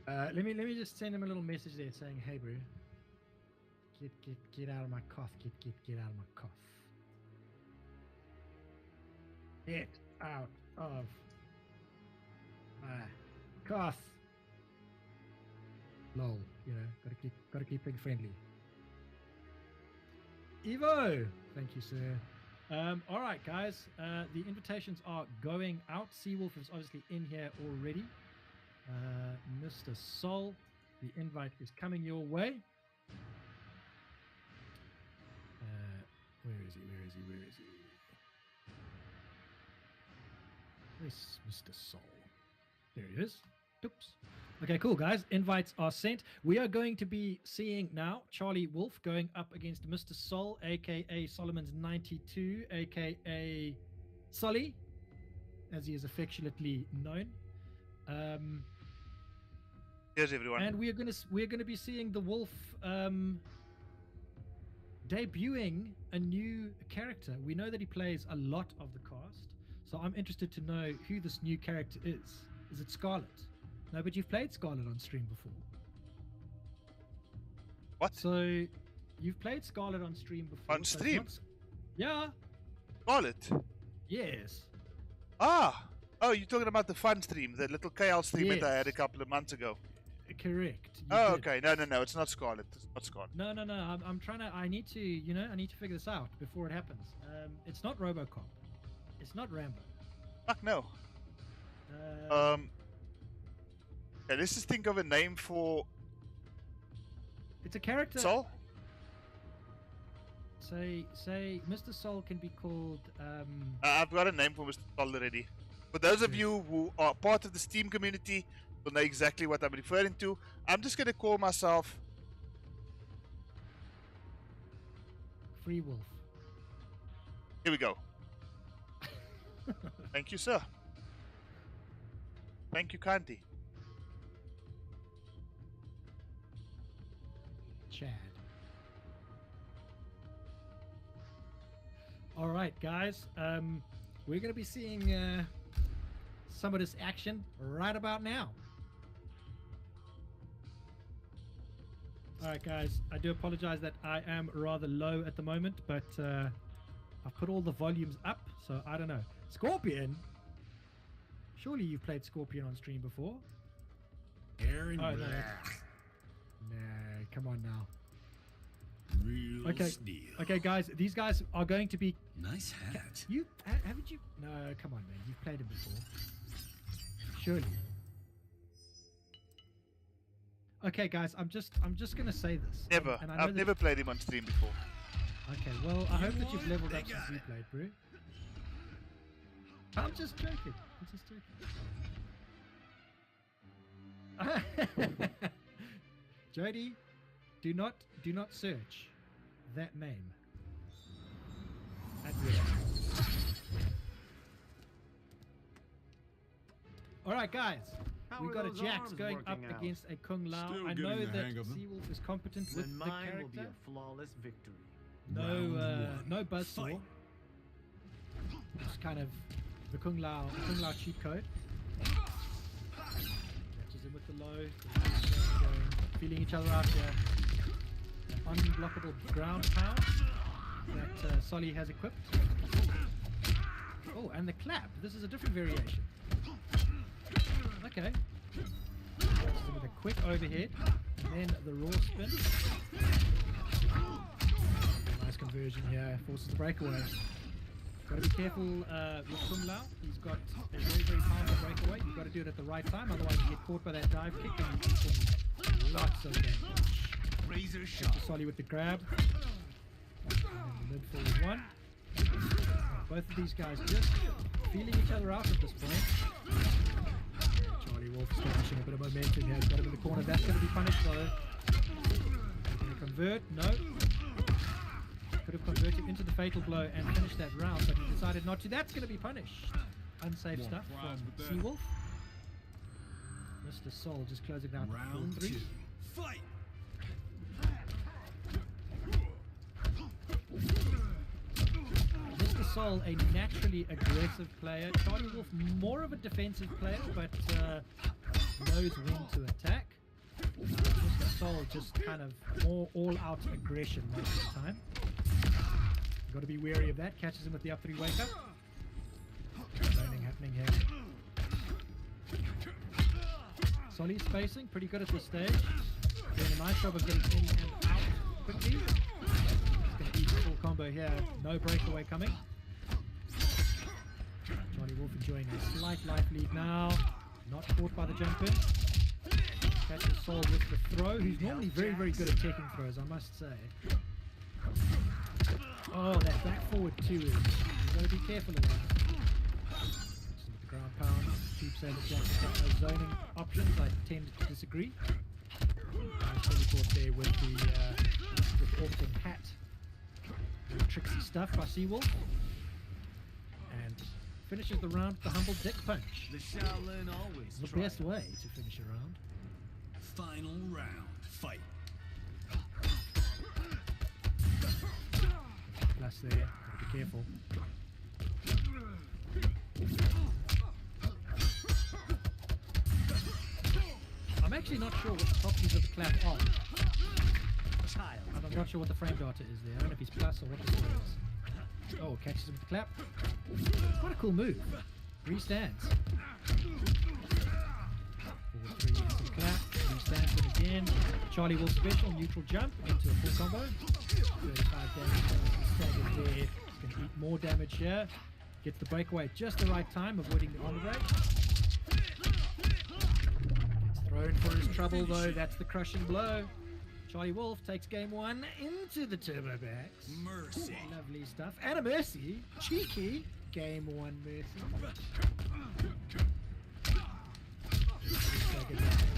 Let me just send him a little message there saying, "Hey, bro, get out of my cough. Get out of my cough. Get out of my cough." Lol, you know, gotta keep things friendly. Evo, thank you, sir. All right, guys. The invitations are going out. CharlieWolf is obviously in here already. MrSol, the invite is coming your way. Where is he? Where's MrSol? There he is. Oops. Okay, cool, guys. Invites are sent. We are going to be seeing now CharlieWolf going up against MrSol, aka Solomon's 92, aka Solly, as he is affectionately known. Here's everyone. And we're gonna be seeing the Wolf debuting a new character. We know that he plays a lot of the cast, so I'm interested to know who this new character is. Is it Scarlet? No, but you've played Scarlet on stream before. What? So you've played Scarlet on stream before. On stream? Yeah. Scarlet? Yes. Ah! Oh, you're talking about the fun stream, the little KL stream that I had a Yes. couple of months ago. Correct. You Oh, did. okay. No, it's not Scarlet. It's not Scarlet. No. I'm trying to. I need to figure this out before it happens. It's not RoboCop. It's not Rambo. Fuck no. Okay, let's just think of a name for It's a character. Sol. Say MrSol can be called. I've got a name for MrSol already. For those of you who are part of the Steam community, will know exactly what I'm referring to. I'm just going to call myself Free Wolf. Here we go. Thank you, sir. Thank you, kindly. Chad. All right, guys. We're going to be seeing some of this action right about now. All right, guys. I do apologize that I am rather low at the moment, but I've put all the volumes up, so I don't know. Scorpion? Surely you've played Scorpion on stream before? Aaron, Oh, no. No, come on now. real Okay. steel. Okay, guys. These guys are going to be... Nice hat. You haven't you? No, come on, man. You've played him before. Surely. Okay, guys. I'm just gonna say this. Never. And I know I've that- never played him on stream before. Okay, well, I hope that you've what? leveled They up since got you it. played, bro. I'm just joking. Jody, do not search that name. At will. All right, guys. How We've are got a those Jax arms going up working out? against a Kung Lao. Still I getting know the that hang of them. Seawolf is competent with Then the mine will be character. a flawless victory. Round one. No buzzsaw. Fight. It's kind of the Kung Lao cheat code. Catches him with the low. Going, feeling each other out here. An unblockable ground pound that Solly has equipped. Oh, and the clap. This is a different variation. Okay. Catches him with a quick overhead. And then the raw spin. Nice conversion here. Forces the breakaway. Got to be careful with Kung Lao. He's got a very, very powerful breakaway. You've got to do it at the right time, otherwise you get caught by that dive kick and you can take lots of damage. Razor Back sharp. to Solly with the grab. And then the mid forward one. Both of these guys just feeling each other out at this point. CharlieWolf establishing a bit of momentum here. He's got him in the corner. That's going to be punished though. Going to convert? No. Could have converted into the fatal blow and finished that round, but he decided not to. That's going to be punished. Unsafe More stuff prize from with that. Seawolf. MrSol just closing down Round full 3. 2. Fight. MrSol, a naturally aggressive player. CharlieWolf, more of a defensive player, but knows when to attack. MrSol just kind of more all-out aggression most of the time. Got to be wary of that. Catches him with the up 3 wake up. Learning happening here. Solly's spacing, pretty good at this stage. Doing a nice job of getting in and out quickly. He's going to eat the full combo here. No breakaway coming. CharlieWolf enjoying a slight life lead now. Not caught by the jump in. Catches Sol with the throw, who's normally very, very good at taking throws, I must say. Oh, that back forward too is. You've got to be careful of that. With the ground pound. Keep saying that Jack's got no zoning options. I tend to disagree. Nice really caught there with the Orphan hat. Very tricksy stuff by Seawolf. And finishes the round with the humble dick punch. The Shaolin always The try. best way to finish a round. Final round. Fight. Plus there, gotta be careful. I'm actually not sure what the properties of the clap are. Child. I'm not sure what the frame data is there. I don't know if he's plus or what the score is. Oh, catches him with the clap. Quite a cool move. Restands. Forward 3 into the clap. Restands him again. CharlieWolf special, neutral jump into a full combo. 35 damage. Standard there. He's going to eat more damage here. Gets the breakaway at just the right time, avoiding the armor break. Gets thrown for his trouble though. That's the crushing blow. CharlieWolf takes game 1 into the turbo backs. Mercy. Lovely stuff. And a mercy. Cheeky. Game 1 Mercy.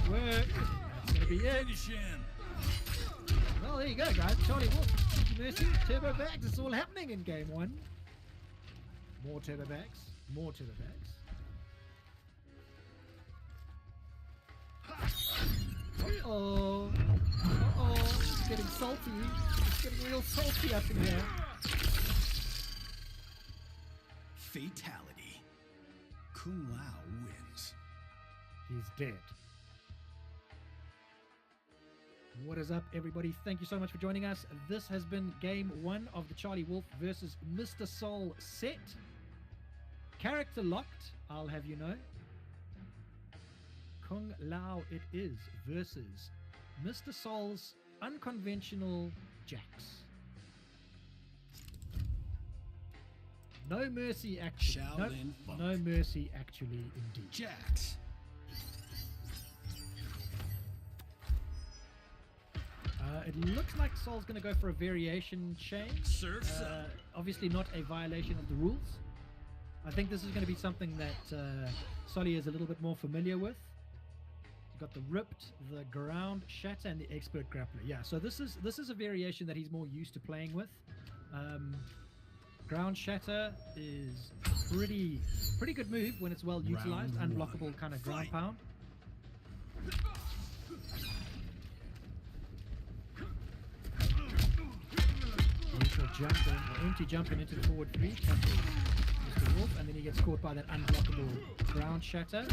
Work. That's going to be it. Finish him. Well, there you go, guys. CharlieWolf, Mercy, Turbo Bags. It's all happening in Game 1. More Turbo Bags. More Turbo Bags. Uh-oh. Uh-oh. It's getting salty. It's getting real salty up in here. Fatality. Kung Lao wins. He's dead. What is up, everybody? Thank you so much for joining us. This has been Game 1 of the CharlieWolf versus MrSol set. Character locked, I'll have you know. Kung Lao it is versus MrSol's unconventional Jax. No mercy, actually. Nope, Shaolin Funk. no mercy, actually, indeed. Jax. It looks like Sol's going to go for a variation change. Surf's up. Obviously not a violation of the rules. I think this is going to be something that Solly is a little bit more familiar with. You've got the ripped, the ground shatter, and the expert grappler. Yeah, so this is a variation that he's more used to playing with. Ground shatter is pretty good move when it's well utilized. Round Unblockable one. kind of ground Fight. pound. Jump in, or empty jumping into the forward 3, catches Mr. Wolf, and then he gets caught by that unblockable ground shatter.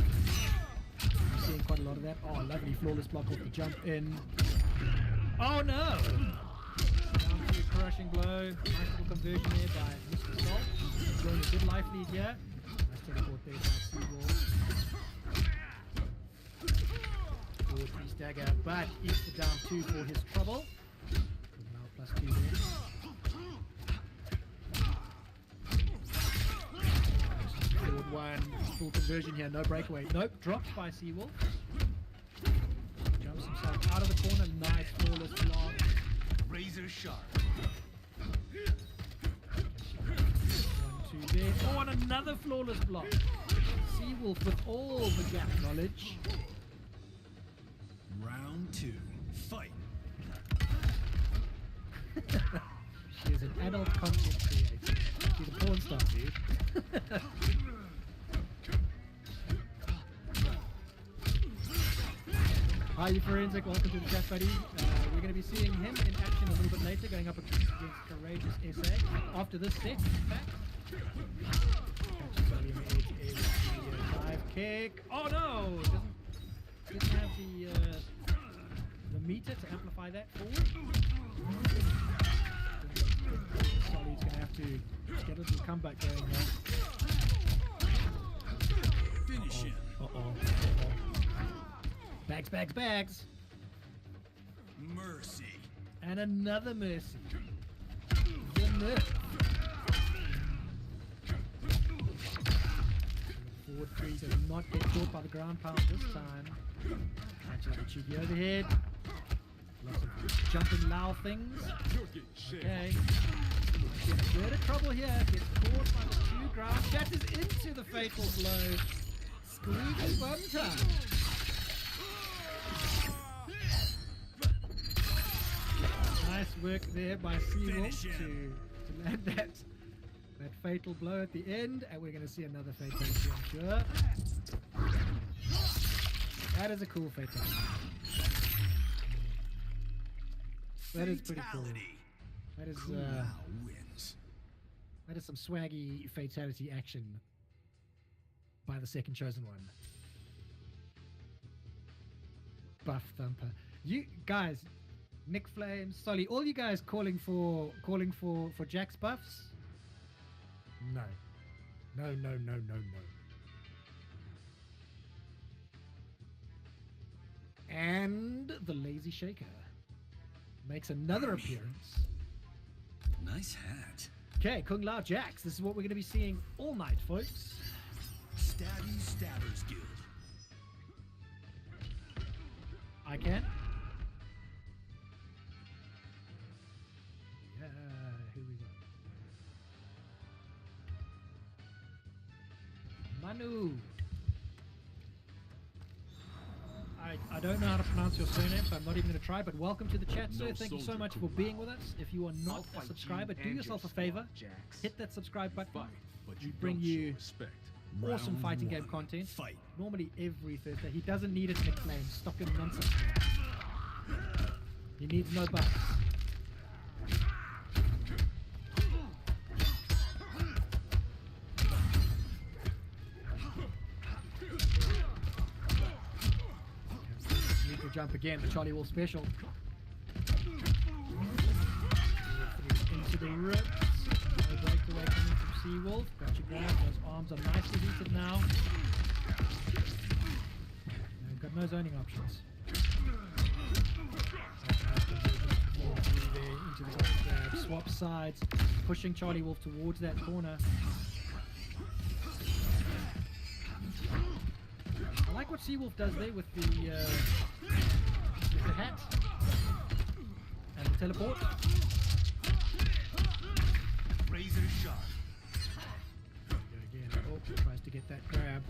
I'm seeing quite a lot of that. Oh, lovely flawless block off the jump in. Oh no! Down to crushing blow. Nice little conversion there by MrSol. Enjoying a good life lead here. Nice teleport there by Seawolf. Forward 3 stagger, but eats the down 2 for his trouble. Now plus 2 there. Forward 1, full conversion here, no breakaway. Nope, dropped by Seawolf. Jumps himself out of the corner, nice flawless block. Razor sharp. 1, 2 there. Oh, and another flawless block. Seawolf with all the gap knowledge. Round 2. Fight. She is an adult content creator. She's a porn star, dude. Hi, you Forensic. Welcome to the chat, buddy. We're going to be seeing him in action a little bit later, going up against Courageous SA after this set, in fact. Catches Solly in the edge, dive kick. Oh no! Doesn't have the meter to amplify that forward. Solly's going to have to get a little comeback going there. Finish him. Uh-oh. Bags, bags, bags. Mercy. And another mercy. The nerf. Forward 3 does not get caught by the ground pound this time. Catches the cheeky overhead. Lots of jumping Lao things. Okay. Gets in a bit of trouble here. Gets caught by the 2 ground shatters into the fatal blow. Squeaky bum time. Nice work there by Seawolf to land that fatal blow at the end, and we're going to see another fatality, I'm sure. That is a cool fatality. That is pretty cool. That is Kung Lao wins. that is some swaggy fatality action by the second chosen one. Buff thumper. You guys, Nick Flames, Solly, all you guys calling for Jax buffs? No. No, no, no, no, no. And the Lazy Shaker makes another appearance. Nice hat. Okay, Kung Lao Jax. This is what we're going to be seeing all night, folks. Stabby Stabbers Guild. I can. Yeah, here we go. Manu. I don't know how to pronounce your surname, so I'm not even going to try, but welcome to the chat, sir. Thank you so much for being with us. If you are not a subscriber, do yourself a favor. Hit that subscribe button. We bring you awesome fighting game content. Normally every Thursday. He doesn't need it, McLean. Stop your nonsense, man. He needs no bucks. Jump again, the CharlieWolf special. Into the rips. No breakaway coming from Seawolf. Gotcha grab. Those arms are nicely heated now. They've got no zoning options. Into the gotcha grab. Swap sides. Pushing CharlieWolf towards that corner. I like what Seawolf does there with the hat and the teleport. Razor shot. Again, tries to get that grab.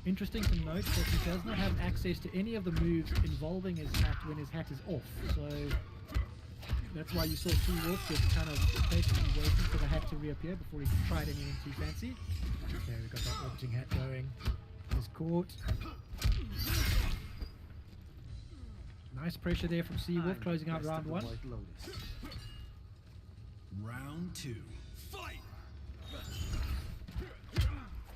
Interesting to note that he does not have access to any of the moves involving his hat when his hat is off. So that's why you saw Seawolf just kind of patiently waiting for the hat to reappear before he tried anything too fancy. Okay, we've got that orbiting hat going. He's caught. Nice pressure there from Seawolf, closing out round one. Round two. Fight!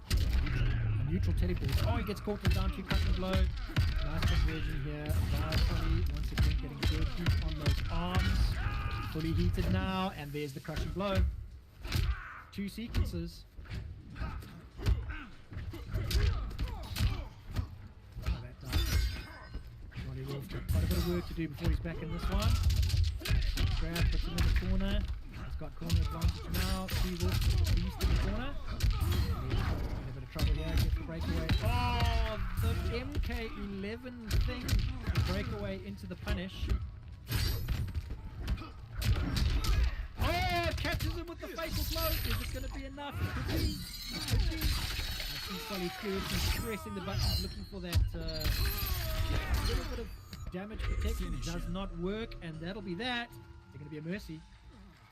A neutral teleport. Oh, he gets caught with down 2 crushing blow. Nice conversion here. Fully, once again getting good heat on those arms. Fully heated now, and there's the crushing blow. 2 sequences. CharlieWolf's got quite a bit of work to do before he's back in this one. Grab, puts him in the corner. He's got corner advantage now. Seawolf beast in the corner. He's in a bit of trouble here. Gets the breakaway. Oh, the MK11 thing. The breakaway into the punish. Oh, catches him with the fatal blow. Is it going to be enough? It could be. It could be. I see Solly furiously pressing the buttons, looking for that little bit of damage protection. Does not work, and that'll be that. They're going to be a mercy.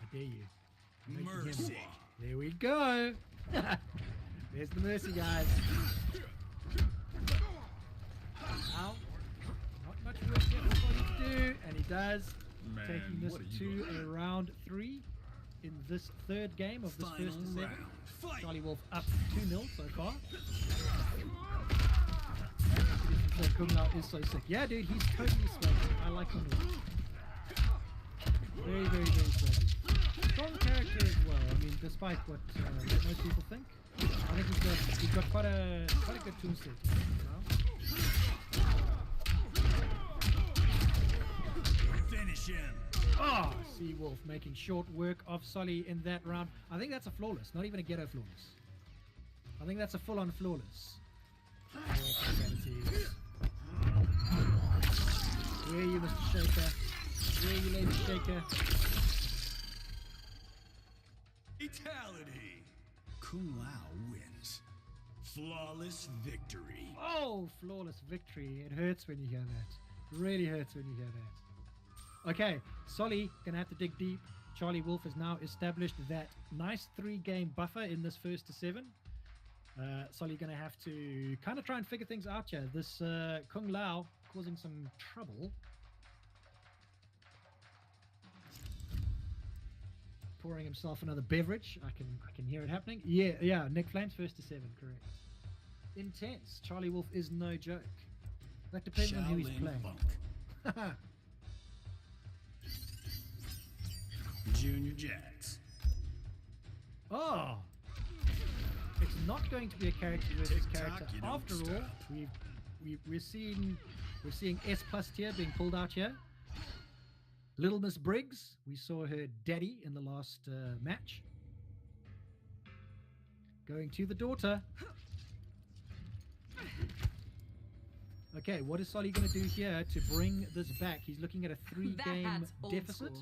I dare you. Mercy. There we go. There's the mercy, guys. Now, not much work yet for Solly to do, and he does. Man, taking this to a round 3 in this third game of this first to 7. CharlieWolf up 2-0 so far. Kung Lao is so sick. Yeah, dude, he's totally swaggy. I like him a lot. Very, very, very swaggy. Strong character as well. I mean, despite what most people think, I think he's got quite a good toolset. Finish him. Oh, Seawolf making short work of Solly in that round. I think that's a flawless, not even a ghetto flawless. I think that's a full-on flawless. Where are you, Mr. Shaker? Where are you, Lady Shaker? Fatality. Kung Lao wins. Flawless victory. Oh, flawless victory. It hurts when you hear that. Really hurts when you hear that. Okay, Solly gonna have to dig deep. CharlieWolf has now established that nice 3-game buffer in this first to 7. Solly gonna have to kind of try and figure things out here. This Kung Lao causing some trouble. Pouring himself another beverage. I can hear it happening. Yeah. Nick Flames first to 7, correct. Intense. CharlieWolf is no joke. That depends on who he's playing. Junior Jacks. Oh, it's not going to be a character versus character. After all, we're seeing S+ tier being pulled out here. Little Miss Briggs, we saw her daddy in the last match. Going to the daughter. Okay, what is Solly going to do here to bring this back? He's looking at a 3-game deficit.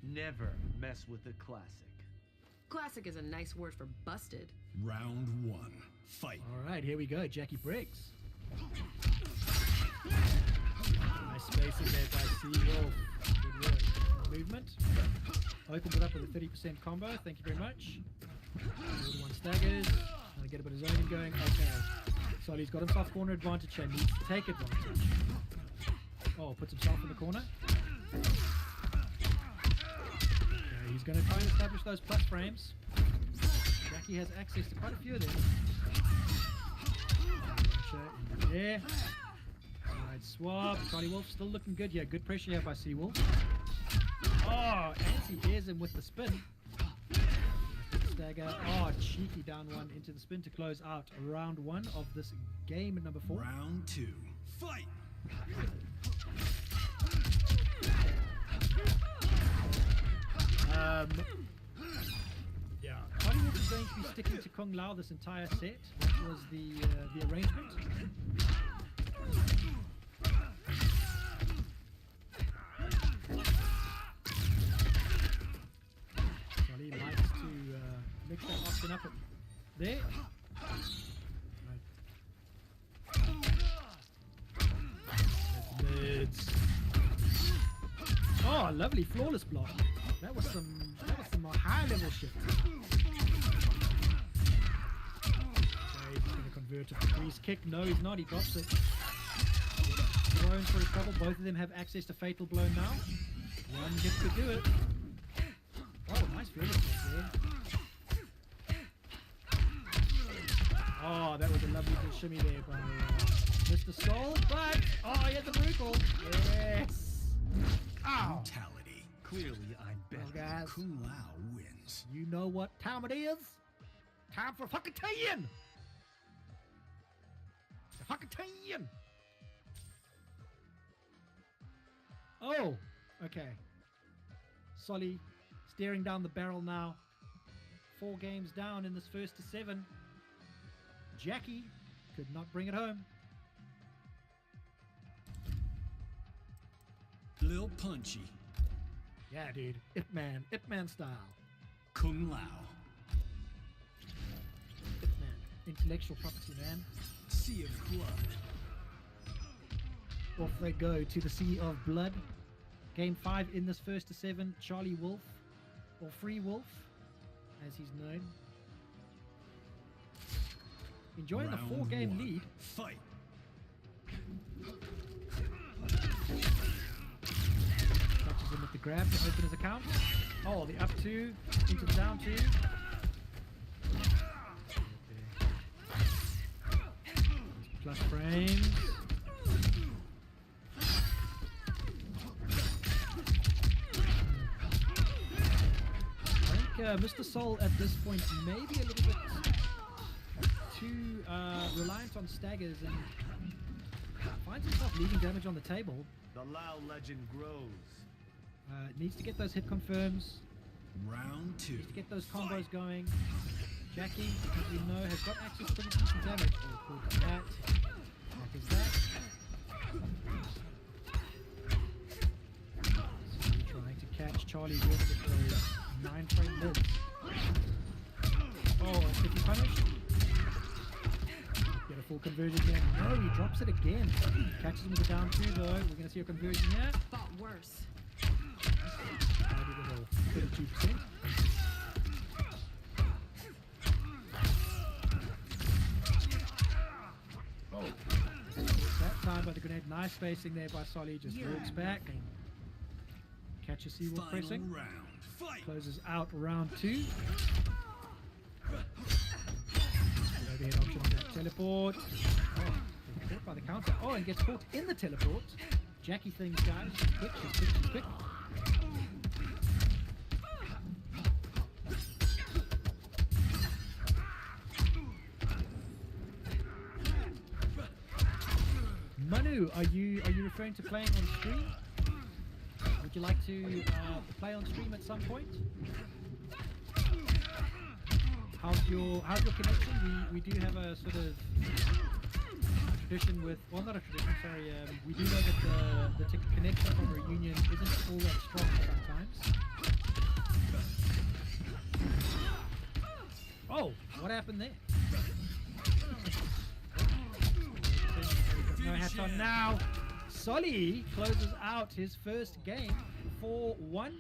Never mess with a classic. Classic is a nice word for busted. Round 1. Fight. All right, here we go. Jackie Briggs. Nice spacing there by CharlieWolf. Good work. Movement. Opens it up with a 30% combo. Thank you very much. One staggers. Gonna get a bit of zoning going. Okay. Solly's got himself corner advantage and needs to take advantage. Oh, puts himself in the corner. Okay, he's going to try and establish those plus frames. Jackie has access to quite a few of them. There. Alright, swap. CharlieWolf still looking good. Yeah, good pressure here by CharlieWolf. Oh, anti-airs him with the spin. Stagger. Oh, cheeky down one into the spin to close out round 1 of this game number 4. Round 2. Fight. Yeah, CharlieWolf is going to be sticking to Kung Lao this entire set. That was the arrangement. Charlie likes to mix that option up there. Right. Mids. Oh, lovely flawless block. That was some high level shit. Okay, he's gonna convert to a freeze kick. No, he's not. He drops it. Thrown for his trouble. Both of them have access to fatal blow now. One gets to do it. Oh, nice flawless block there. Oh, that was a lovely little shimmy there by MrSol. But oh, he had the brutal. Yes. Ow. Brutality. Clearly, I'm better. Well, guys, Kung Lao wins. you know what time it is? Time for fucking tea-in! The fucking tea-in! Oh, okay. Solly staring down the barrel now. 4 games down in this first to 7. Jackie could not bring it home. Lil Punchy. Yeah, dude. Ip Man style. Kung Lao. Ip Man. Intellectual property, man. Sea of Blood. Off they go to the Sea of Blood. Game 5 in this first to 7. CharlieWolf, or Free Wolf, as he's known. Enjoying Round the 4-game 1. lead. Fight. Touches him with the grab to open his account. Oh, the up 2 into the down 2. Plus frames. I think MrSol at this point may be a little bit too reliant on staggers and finds himself leaving damage on the table. The Lao legend grows. Needs to get those hit confirms. Round 2. Needs to get those combos going. Jackie, as we know, has got access to pretty decent damage. Oh, cool. That. What is that? So trying to catch Charlie with those 9-frame lids. Oh, a sticky punish. Get a full conversion here. No, he drops it again. Catches him with a down 2 though. We're going to see a conversion here. Fought worse. 32%. Oh, that time by the grenade. Nice spacing there by Solly. Just walks back. Catches CharlieWolf pressing. Round. Fight. Closes out round 2. Overhead option on that teleport. Oh, gets caught by the counter. Oh, and gets caught in the teleport. Jackie things, guys. She's quick, she's quick, she's quick. Manu, are you referring to playing on stream? Would you like to play on stream at some point? How's your connection? We do have a sort of tradition with, well, not a tradition, sorry. We do know that the connection from Reunion isn't all that strong sometimes. happened there? No hat on now. Solly closes out his first game 4-1.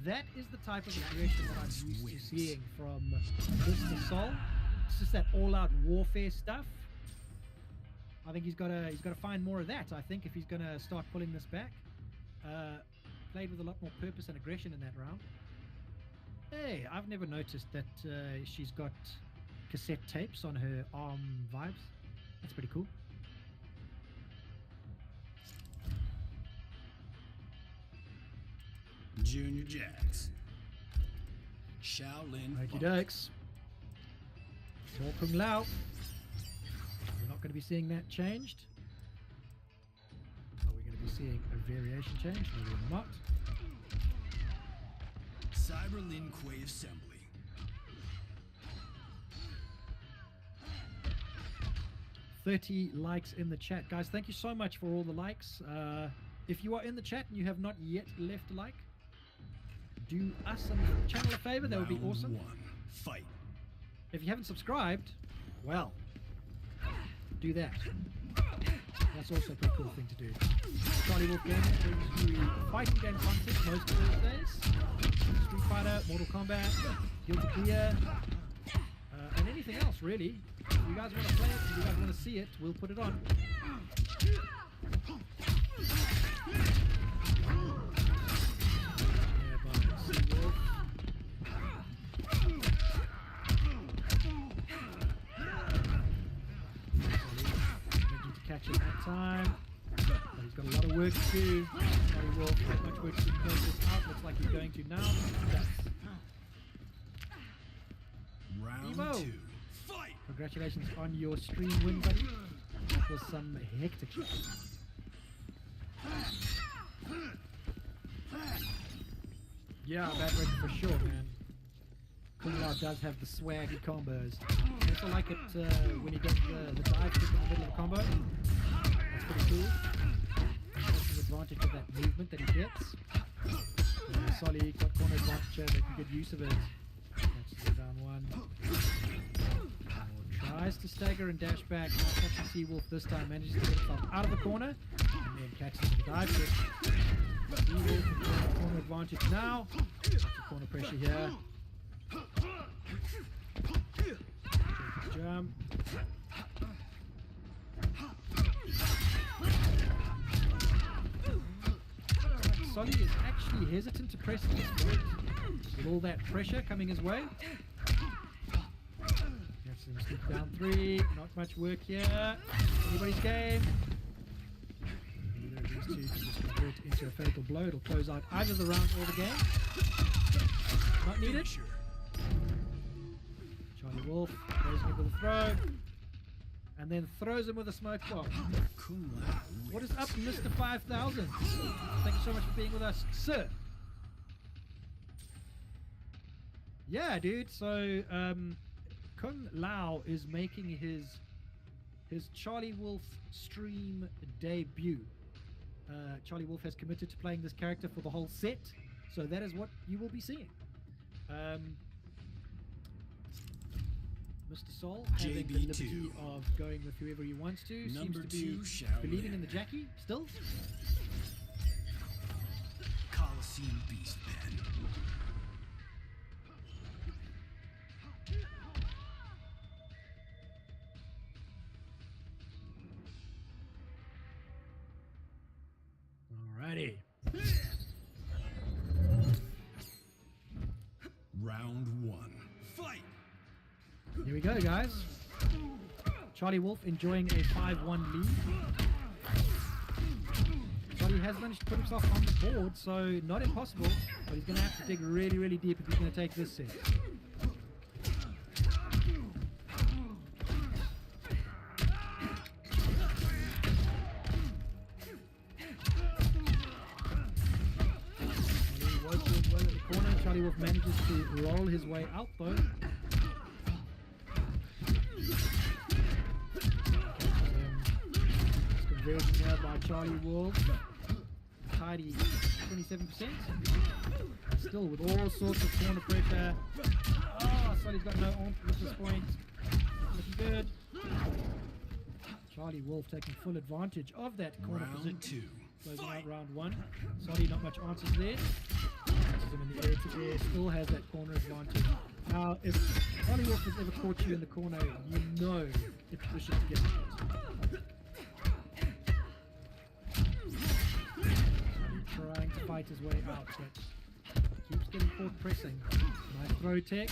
That is the type of aggression that I'm used to seeing from MrSol. It's just that all-out warfare stuff. I think he's got to find more of that. I think if he's going to start pulling this back, played with a lot more purpose and aggression in that round. Hey, I've never noticed that she's got cassette tapes on her arm vibes. That's pretty cool. Junior Jacks. Shaolin. Okie dokes. More Kung Lao. We're not going to be seeing that changed. Are we going to be seeing a variation change? No, we're not. Cyberlin Quay Assembly. $30 likes in the chat. Guys, thank you so much for all the likes. If you are in the chat and you have not yet left a like, do us and the channel a favor. That would be awesome. Round 1. Fight. If you haven't subscribed, well, do that. That's also a pretty cool thing to do. CharlieWolfGaming brings you fighting game content most Thursdays. Street Fighter, Mortal Kombat, Guilty Gear, and anything else really. If you guys want to play it, if you guys want to see it, we'll put it on. Catch it that time, but he's got a lot of work to do. CharlieWolf, not much work to do. Close this out. Looks like he's going to now. Round Evo. 2. Fight. Congratulations on your stream win, buddy. That was some hectic shit. Yeah, bad record for sure, man. Kung Lao does have the swaggy combos. I also like it when he does the dive kick in the middle of a combo. That's pretty cool. That's an advantage of that movement that he gets. Solly got corner advantage there, making good use of it. Catches it down one. Tries to stagger and dash back. Not catching Seawolf this time. Manages to get himself out of the corner. And then catches him with a dive kick. Seawolf with corner advantage now. Lots of corner pressure here. Jump. Solly is actually hesitant to press this point with all that pressure coming his way. Gets him sneak down 3. Not much work here. Anybody's game. Either of these two can just convert into a fatal blow. It'll close out either the round or the game. Not needed. CharlieWolf goes in with a throw, and then throws him with a smoke bomb. What is up, Mr. 5000? Thank you so much for being with us, sir. Yeah, dude. So, Kung Lao is making his CharlieWolf stream debut. CharlieWolf has committed to playing this character for the whole set, so that is what you will be seeing. MrSol having the liberty of going with whoever he wants to. Seems to be believing in the Jackie still. Coliseum Beast Ben. Alrighty. Round 1. Fight. Here we go, guys. CharlieWolf enjoying a 5-1 lead. Charlie has managed to put himself on the board, so not impossible, but he's going to have to dig really, really deep if he's going to take this set. CharlieWolf manages to roll his way out though. Conversion here by CharlieWolf. Tidy 27%. Still with all sorts of corner pressure. Oh, Solly's got no arm at this point. Looking good. CharlieWolf taking full advantage of that corner position. Round 2. Closing out round 1. Solly not much answers there. Catches him in the air to air. Still has that corner advantage. Now, if CharlieWolf has ever caught you in the corner, you know it's vicious to get it. Trying to fight his way out, but keeps getting caught pressing. Nice throw tech.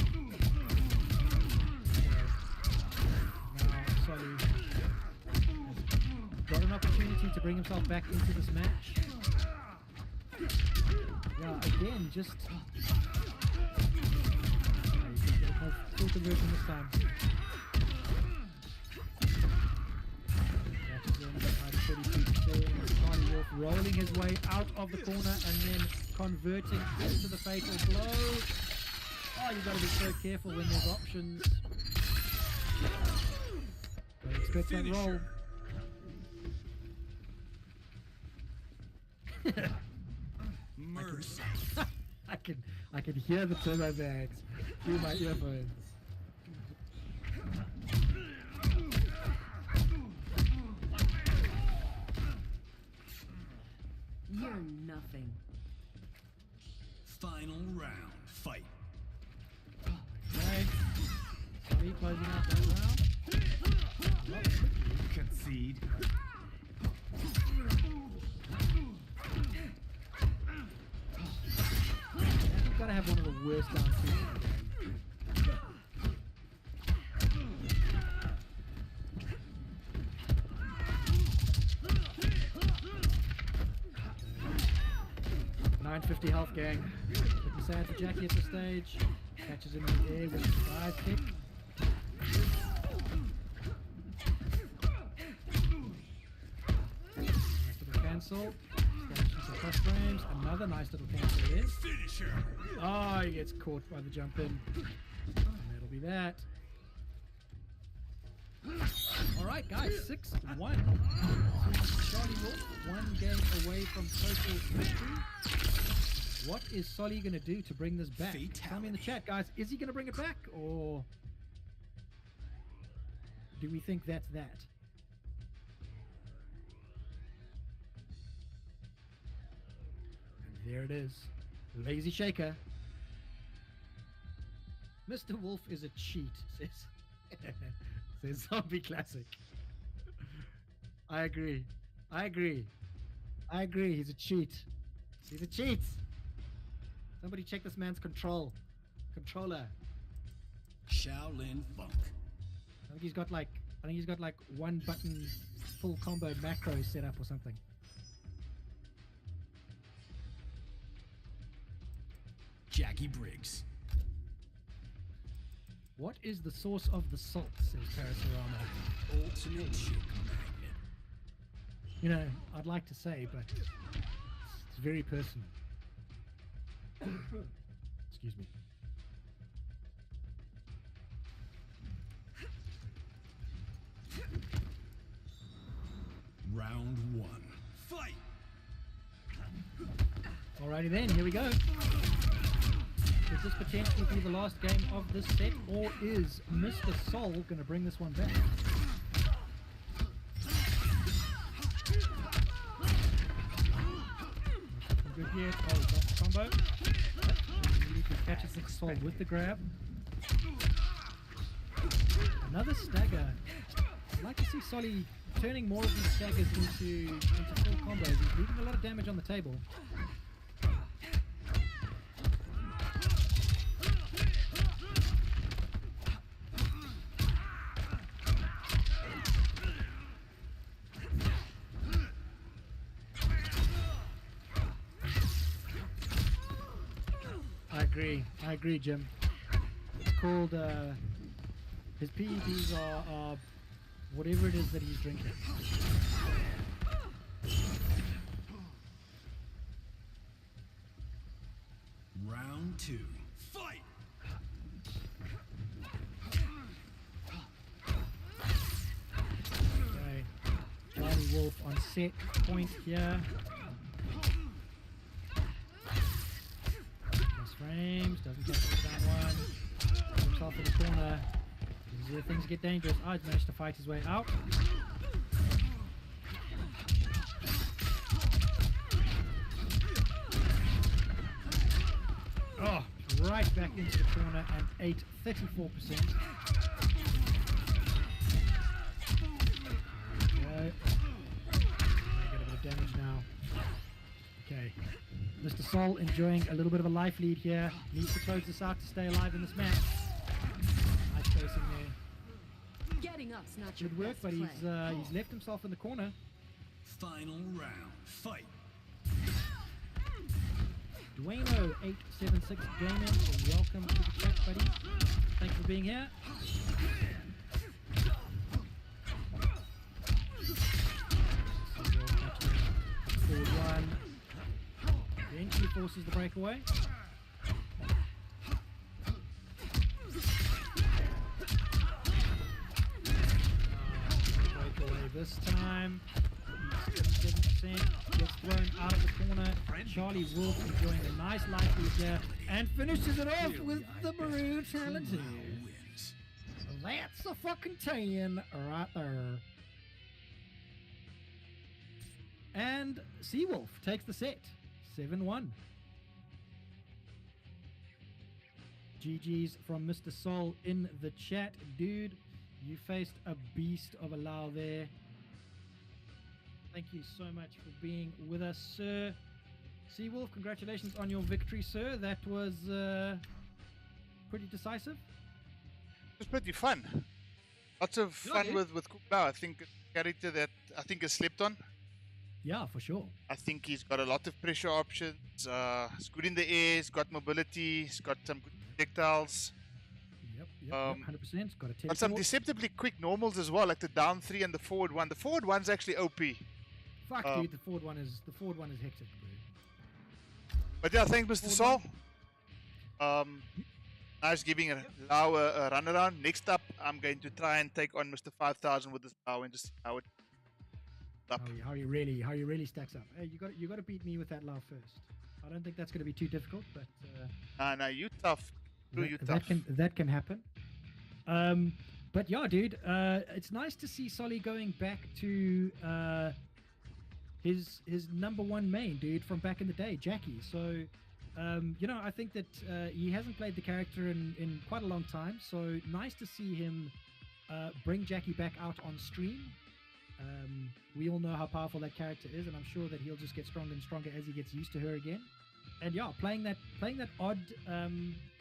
Now Solly has got an opportunity to bring himself back into this match. Yeah, again, just full conversion this time. CharlieWolf rolling his way out of the corner and then converting into the fatal blow. Oh, you've got to be so careful when there's options. Don't expect that roll. Mercy. I can hear the turbo bags through my earphones. You're nothing. Final round. Fight. Okay. Solly closing out that round. Concede. You've got to have one of the worst down twos. 950 health, gang. Looking sad for Jackie at the stage. Catches him in the air with a dive kick. Nice little cancel. Establishing some cross frames. Another nice little cancel there. Finisher. Oh, he gets caught by the jump in. And that'll be that. Alright guys, 6-1. CharlieWolf, 1 game away from total victory. What is Solly going to do to bring this back? Tell me in the chat, guys. Is he going to bring it back, or do we think that's that? And there it is. Lazy shaker. Mr. Wolf is a cheat, says says Zombie Classic. I agree. He's a cheat. He's a cheat. Somebody check this man's controller. Shaolin Funk. I think he's got like 1 button full combo macro set up or something. Jackie Briggs. What is the source of the salt, says Parasorama. Ultimate chick magnet. You know, I'd like to say, but it's very personal. Excuse me. Round 1. Fight! Alrighty then, here we go. Could this potentially be the last game of this set, or is MrSol going to bring this one back? Good yet. Oh, he's got the combo. He catches MrSol with the grab. Another stagger. I'd like to see Solly turning more of these staggers into full combos. He's leaving a lot of damage on the table. I agree, Jim. It's called, his PEDs are whatever it is that he's drinking. Round 2. Fight! Okay. CharlieWolf on set point here. Frames, doesn't get the down one. Himself into the corner. This is where things get dangerous. Oh, he's managed to fight his way out. Oh, right back into the corner and 34%. There we go. Get a bit of damage now. Okay. MrSol enjoying a little bit of a life lead here. Needs to close this out to stay alive in this match. Nice spacing there. Getting up's not your Good work, best but play. he's left himself in the corner. Final round. Fight. Dueno876 Gaming, welcome to the chat, buddy. Thanks for being here. Forward one. Eventually forces the breakaway. Breakaway this time. 7% gets thrown out of the corner. CharlieWolf enjoying a nice life lead here and finishes it off with the Maroon Talented. Wins. That's a fucking 10 right there. And Seawolf takes the set, 7-1. GG's from MrSol in the chat. Dude, you faced a beast of a Lao there. Thank you so much for being with us, sir. Seawolf, congratulations on your victory, sir. That was pretty decisive. It was pretty fun. Lots of fun with Kublao. I think a character that I think is slept on. Yeah, for sure. I think he's got a lot of pressure options. He's good in the air. He's got mobility. He's got some good projectiles. Yep, 100%. Got a Got some deceptively quick normals as well, like the down 3 and the forward 1. The forward one's actually OP. Fuck, dude, the forward one is hectic, bro. But yeah, thanks, MrSol. Nice giving Lau a run around. Next up, I'm going to try and take on Mr. 5000 with this Lau and just see how it up. How he really stacks up. Hey, you got to beat me with that Lau first. I don't think that's going to be too difficult, but Nah, you tough. You tough. That can happen. But yeah, dude, it's nice to see Solly going back to his number one main, dude, from back in the day, Jackie. So I think that he hasn't played the character in quite a long time. So nice to see him bring Jackie back out on stream. We all know how powerful that character is, and I'm sure that he'll just get stronger and stronger as he gets used to her again. And yeah, playing that odd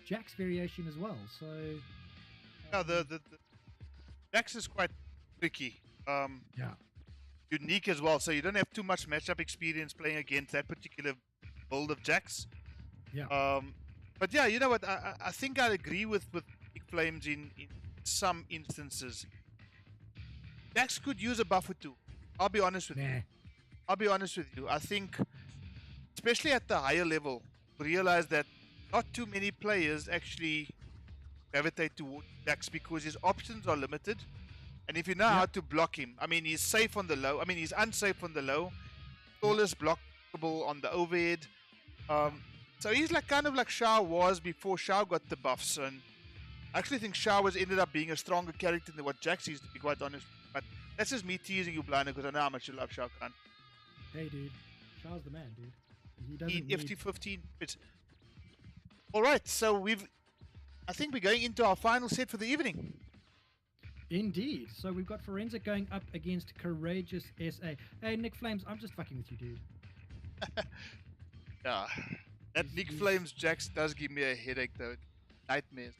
Jax variation as well. So yeah, the Jax is quite tricky. Unique as well. So you don't have too much matchup experience playing against that particular build of Jax. Yeah. But yeah, you know what? I think I agree with Big Flames in some instances. Jax could use a buff or two. I'll be honest with you. I think, especially at the higher level, realize that not too many players actually gravitate towards Jax because his options are limited. And if you know how to block him, I mean, he's safe on the low. I mean, he's unsafe on the low. Tallest blockable on the overhead. So he's like kind of like Shao was before Shao got the buffs. And I actually think Shao has ended up being a stronger character than what Jax is, to be quite honest. But that's just me teasing you, Blinder, because I know how much you love Shao Kahn. Hey, dude. Shao's the man, dude. He doesn't need... FT15. All right, so I think we're going into our final set for the evening. Indeed. So we've got Forensic going up against Courageous SA. Hey, Nick Flames, I'm just fucking with you, dude. Yeah. That Nick Flames Jax does give me a headache, though. Nightmares.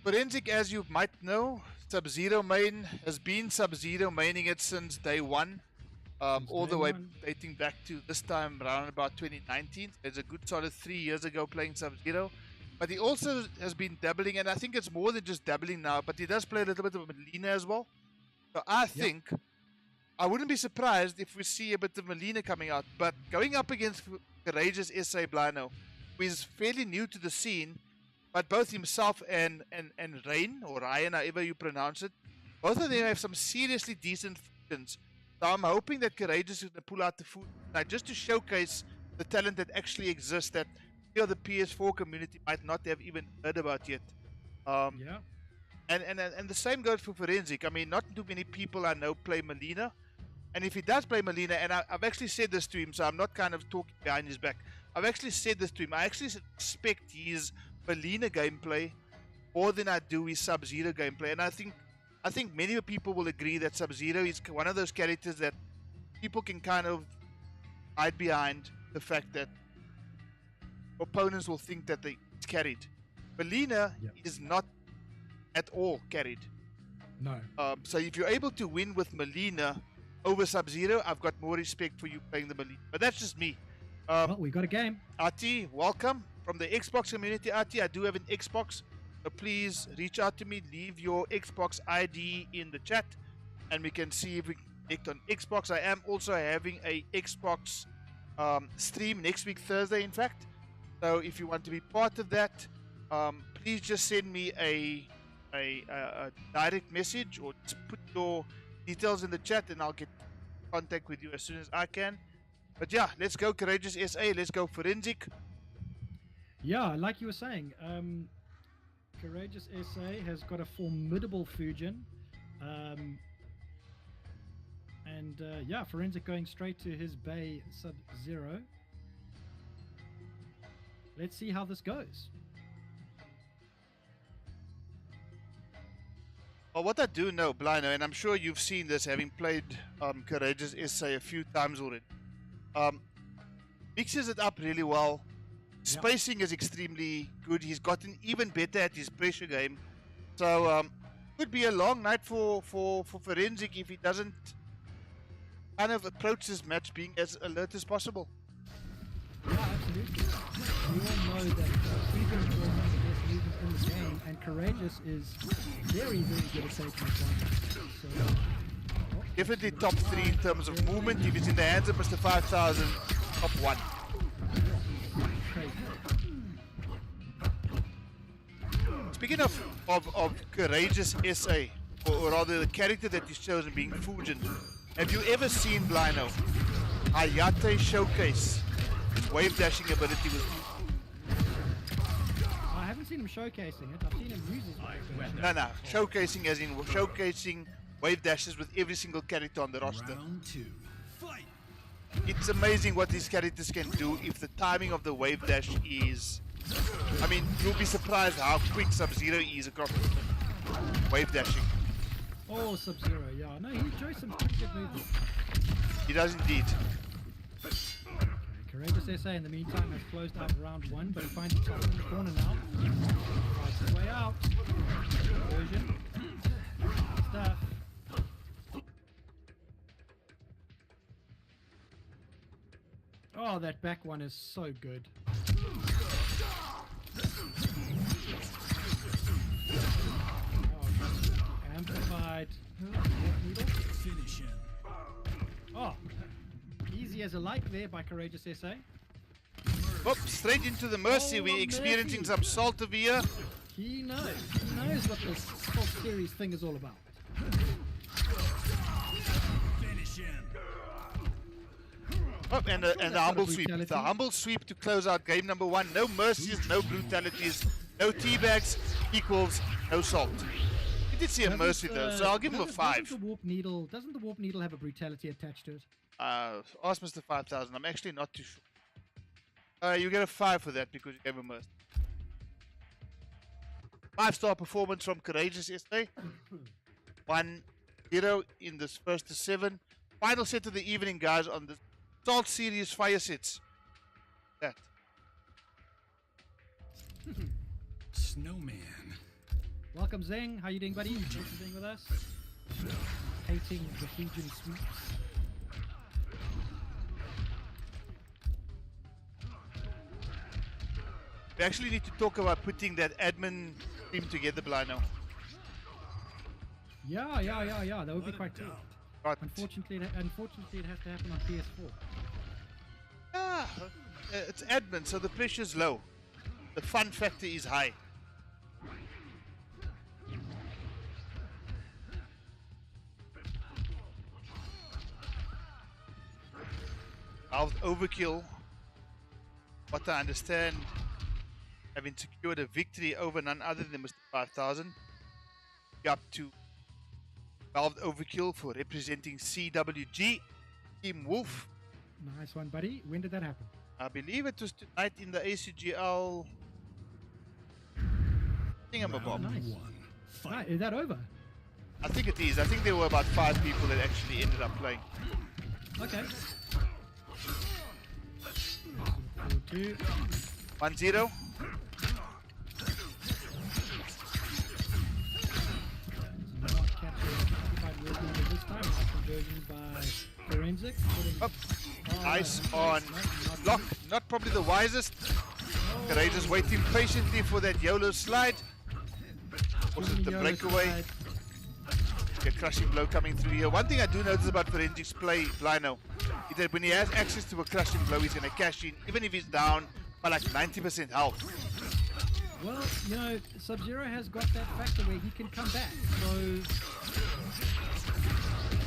Forensic, as you might know, Sub-Zero main, has been Sub-Zero maining it since day one. All the way dating back to this time around about 2019. It's a good solid 3 years ago playing Sub-Zero. But he also has been dabbling, and I think it's more than just dabbling now, but he does play a little bit of Melina as well. So I think, I wouldn't be surprised if we see a bit of Melina coming out. But going up against Courageous SA Blino, who is fairly new to the scene, but both himself and Rain, or Ryan, however you pronounce it, both of them have some seriously decent functions. So I'm hoping that Courageous is going to pull out the food tonight just to showcase the talent that actually exists that the PS4 community might not have even heard about yet. Yeah. And the same goes for Forensic. I mean, not too many people I know play Molina. And if he does play Molina, and I've actually said this to him, so I'm not kind of talking behind his back. I've actually said this to him. I actually expect his Molina gameplay more than I do his Sub-Zero gameplay. And I think many people will agree that Sub-Zero is one of those characters that people can kind of hide behind the fact that opponents will think that it's carried. Molina is not at all carried. No. So if you're able to win with Molina over Sub-Zero, I've got more respect for you playing the Molina. But that's just me. Well, we got a game. RT, welcome from the Xbox community. RT, I do have an Xbox, so please reach out to me. Leave your Xbox ID in the chat, and we can see if we can connect on Xbox. I am also having a Xbox stream next week, Thursday, in fact. So if you want to be part of that, please just send me a direct message or just put your details in the chat, and I'll get in contact with you as soon as I can. But yeah, let's go Courageous SA. Let's go Forensic. Yeah, like you were saying, Courageous SA has got a formidable Fujin. Yeah, Forensic going straight to his Bay Sub-Zero. Let's see how this goes. Well, what I do know, Blino, and I'm sure you've seen this having played Courageous SA a few times already, mixes it up really well. Spacing is extremely good. He's gotten even better at his pressure game. So could be a long night for Forensic if he doesn't kind of approach this match being as alert as possible. Yeah, absolutely. We all know that Stephen is one of the best movers in the game, and Courageous is very, very good at taking advantage. So, definitely top 3 in terms of movement. If it's in the hands of Mr. 5000, top 1. Speaking of Courageous SA, or rather the character that he's chosen being Fujin, have you ever seen Blino Hayate showcase his wave dashing ability with? I haven't seen him showcasing it. I've seen him use his wave dash. No, showcasing as in showcasing wave dashes with every single character on the roster. Round 2. Fight. It's amazing what these characters can do if the timing of the wave dash is... I mean, you'll be surprised how quick Sub-Zero is across the wave dashing. Oh, Sub-Zero, yeah. No, he enjoys some pretty good movement. He does indeed. Okay, Courageous SA in the meantime has closed out round 1, but he finds himself in the corner now. Fights his way out. Version. Stuff. Oh, that back one is so good. Amplified. Finish him. Oh, easy as a like there by Courageous SA. Whoop, straight into the Mercy. Oh, We're experiencing Mercy. some salt over here. He knows what this whole series thing is all about. Finish him. Oh, and the humble sweep. brutality. The humble sweep to close out game number 1. No mercies, no brutalities, no teabags equals no salt. He did see a mercy though, so I'll give him a 5. Doesn't the warp needle have a brutality attached to it? Ask Mr. 5000. I'm actually not too sure. You get a 5 for that because you gave him mercy. 5-star performance from Courageous SA. 1-0 in this first to 7. Final set of the evening, guys, on the Salt Series fire sets. That. Snowman. Welcome, Zeng. How you doing, buddy? Thanks for being with us. Hating the Fujin sweeps. We actually need to talk about putting that admin team together, Blino. Yeah. That would be quite cool. But Unfortunately, it has to happen on PS4. it's admin, so the pressure's low. The fun factor is high. Overkill. What I understand having secured a victory over none other than Mr. 5000. Up to Valve Overkill for representing CWG, Team Wolf. Nice one, buddy. When did that happen? I believe it was tonight in the ACGL. Thingamabob. Nice. One. Right, is that over? I think it is. I think there were about 5 people that actually ended up playing. Okay. 4-2. 1-0. Not captured occupied working this time. Nice conversion by Forensic. Up. Nice on block. Not probably the wisest. Courageous waiting patiently for that YOLO slide. Was it the breakaway? A crushing blow coming through here. One thing I do notice about Forensic's play, Lino, is that when he has access to a crushing blow, he's going to cash in, even if he's down by like 90% health. Well, you know, Sub-Zero has got that factor where he can come back. So,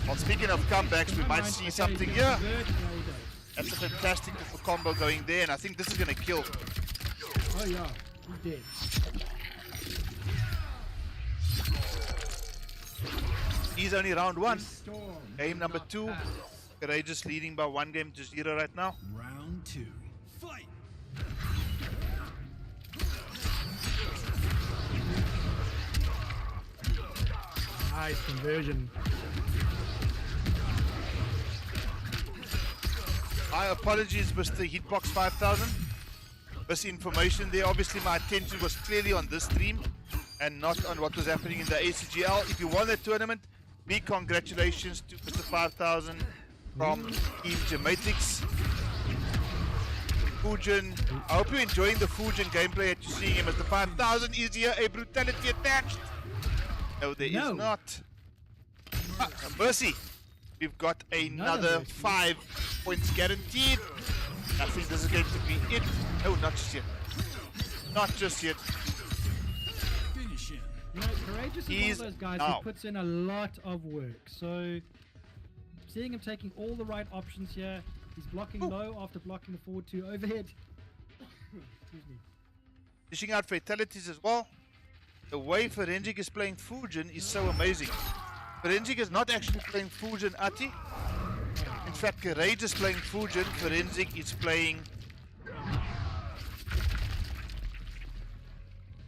Well, speaking of comebacks, we might see something here. There you go. That's a fantastic little combo going there, and I think this is going to kill. Oh yeah, he's dead. He's only round 1. Game number 2. Courageous leading by 1 game to 0 right now. Round 2. Fight. Nice conversion. My apologies, Mr. Hitbox 5000. Misinformation there. Obviously, my attention was clearly on this stream and not on what was happening in the ACGL. If you won that tournament, big congratulations to Mr. 5000 from Team Gematrix. Fujin, I hope you're enjoying the Fujin gameplay that you're seeing here. Mr. 5000, is here a brutality attached? No, there is not. Ah, Mercy. We've got another 5 points guaranteed. I think this is going to be it. No, not just yet. Not just yet. Finish him. You know, Courageous is one of those guys who puts in a lot of work. So, seeing him taking all the right options here, he's blocking low after blocking the forward 2 overhead. Excuse me. Dishing out fatalities as well. The way Forensic is playing Fujin is so amazing. Forensic is not actually playing Fujin Ati. In fact, Courageous playing Fujin. Forensic is playing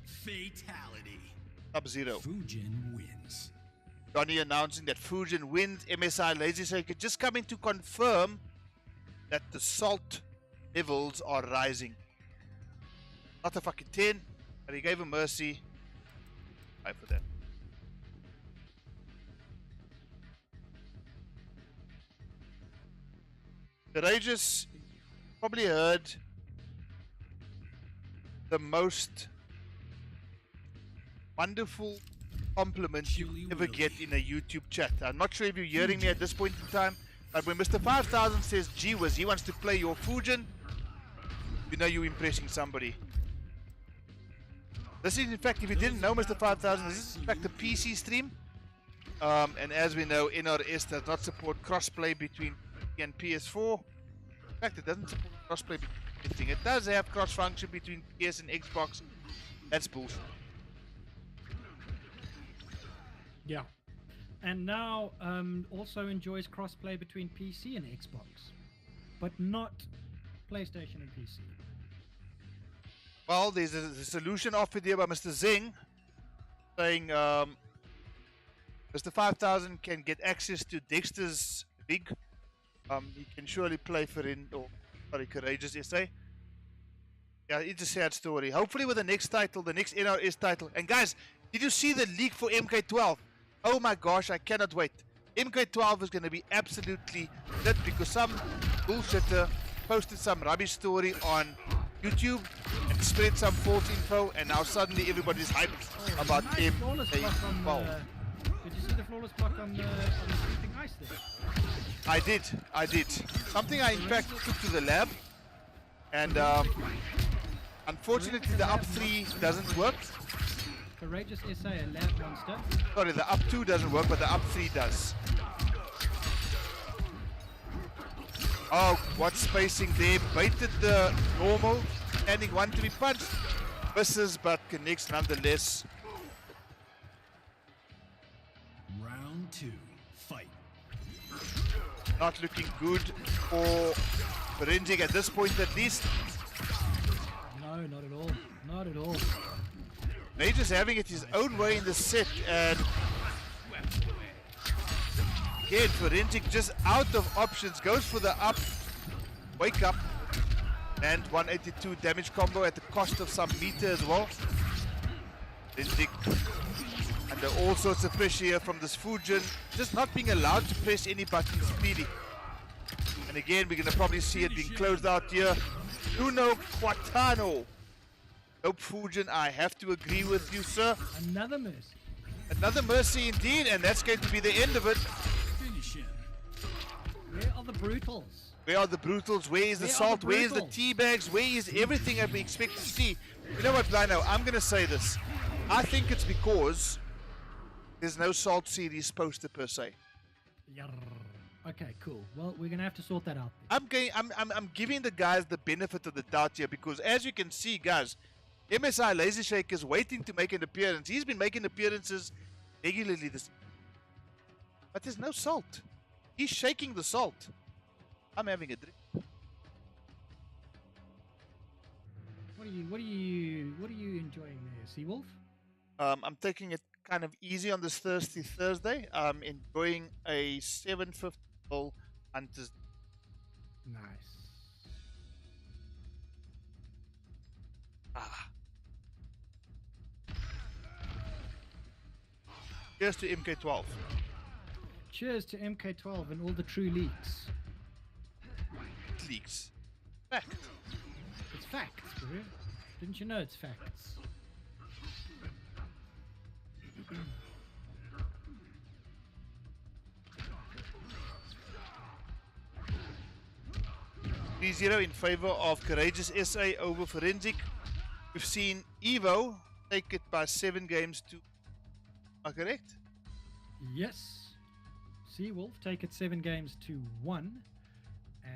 Fatality. Sub-Zero. Fujin wins. Johnny announcing that Fujin wins. MSI Lazy Shaker just coming to confirm that the salt levels are rising. Not a fucking 10, but he gave a mercy. High for that. Courageous probably heard the most wonderful compliment you ever get in a YouTube chat. I'm not sure if you're hearing me at this point in time, but when Mr. 5000 says gee whiz, he wants to play your Fujin, you know you're impressing somebody. This is, in fact, if you didn't know, Mr. 5000, this is in fact a PC stream. And as we know, NRS does not support crossplay between PC and PS4. In fact, it doesn't support crossplay between anything. It does have cross function between PS and Xbox. That's bullshit. Yeah. And now also enjoys crossplay between PC and Xbox, but not PlayStation and PC. Well, there's a solution offered here by Mr. Zing, saying Mr. 5000 can get access to Dexter's Big. He can surely play for Courageous SA. Yeah, it's a sad story. Hopefully with the next title, the next NRS title. And guys, did you see the leak for MK12? Oh my gosh, I cannot wait. MK12 is going to be absolutely lit because some bullshitter posted some rubbish story on YouTube and spread some false info, and now suddenly everybody's hyped about MK12. Did you see the flawless block on the sleeping ice there? I did. Something I in fact took to the lab, and unfortunately the up 3 doesn't work. Courageous SA, a lab monster. Sorry, the up 2 doesn't work, but the up 3 does. Oh, what spacing there. Baited the normal, standing 1 to be punched. Misses, but connects nonetheless. Round 2. Fight. Not looking good for Forensic at this point, at least. No, not at all. Not at all. Major's having it his own way in the set, and again, Forensic just out of options, goes for the up, wake up, and 182 damage combo at the cost of some meter as well. Forensic under all sorts of pressure here from this Fujin, just not being allowed to press any buttons freely. And again, we're going to probably see it being closed out here. Uno Quatano. Nope, Fujin, I have to agree with you, sir. Another mercy. Another mercy indeed, and that's going to be the end of it. Finish him. Where are the brutals? Where are the brutals? Where is the Where are salt? the Where is the brutals? tea bags? Where is everything that we expect to see? You know what, Blino? I'm going to say this. I think it's because there's no Salt series poster per se. Yarr. Okay, cool. Well, we're gonna have to sort that out. Then. I'm giving the guys the benefit of the doubt here because, as you can see, guys, MSI Laser Shake is waiting to make an appearance. He's been making appearances regularly this, but there's no Salt. He's shaking the Salt. I'm having a drink. What are you enjoying there, Seawolf? I'm taking it kind of easy on this Thirsty Thursday. I'm enjoying a 750 bull Hunters. Nice. Cheers to MK12. Cheers to MK12 and all the true leaks. Leaks. Fact. It's facts, bro. Didn't you know it's facts? 3-0 in favor of Courageous SA over Forensic. We've seen Evo take it by 7 games to... Am I correct? Yes. Seawolf take it 7 games to 1. And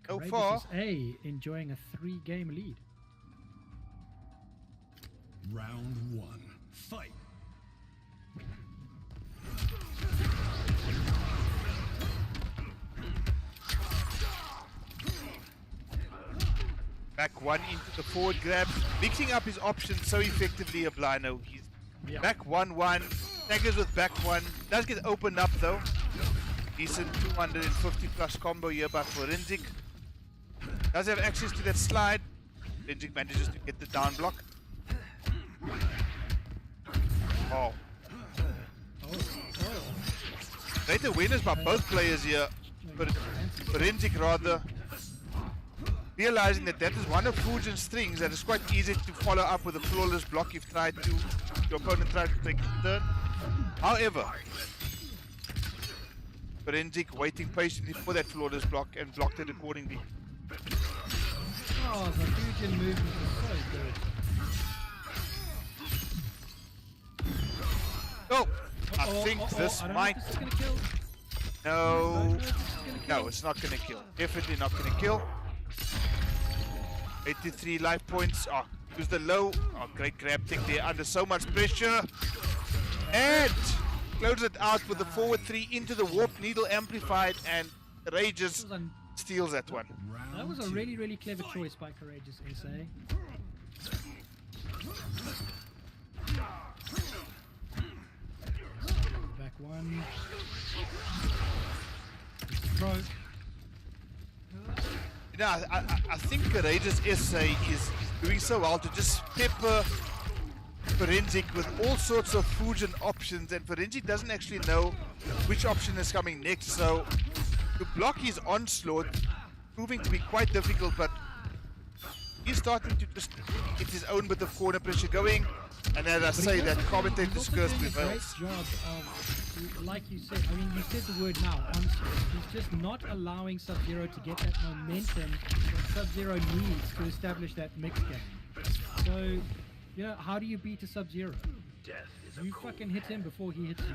So Courageous far- SA enjoying a 3-game lead. Round 1. Fight. Back one into the forward grab, mixing up his options so effectively, Ablino. He's back 1-1, taggers with back 1, does get opened up though. Decent 250 plus combo here by Forensic. Does have access to that slide. Forensic manages to get the down block. Oh. Great awareness by both players here. Forensic rather. Realizing that that is one of Fujin's strings that is quite easy to follow up with a flawless block if your opponent tried to take the turn. However, Forensic waiting patiently for that flawless block and blocked it accordingly. Oh, the Fujin movement is so good. Oh, I think this I don't might... know if this is gonna kill. No, This is gonna kill. no, it's not going to kill. Definitely not going to kill. 83 life points. Oh, use the low. Oh, great grab kick there under so much pressure. And close it out with the forward 3 into the warp needle amplified, and Courageous steals that one. Round That was a 2. really, really clever choice by Courageous SA. Back 1. Throw. You know, I think Courageous SA is doing so well to just pepper Forensic with all sorts of Fujin options, and Forensic doesn't actually know which option is coming next, so to block his onslaught proving to be quite difficult, but he's starting to just get his own bit of corner pressure going, and as I say, that commentator's curse prevails. Great job of, like you said, I mean, you said the word now, onslaught. He's just not allowing Sub-Zero to get that momentum that Sub-Zero needs to establish that mix game. So, you know, how do you beat a Sub-Zero? You fucking hit him before he hits you.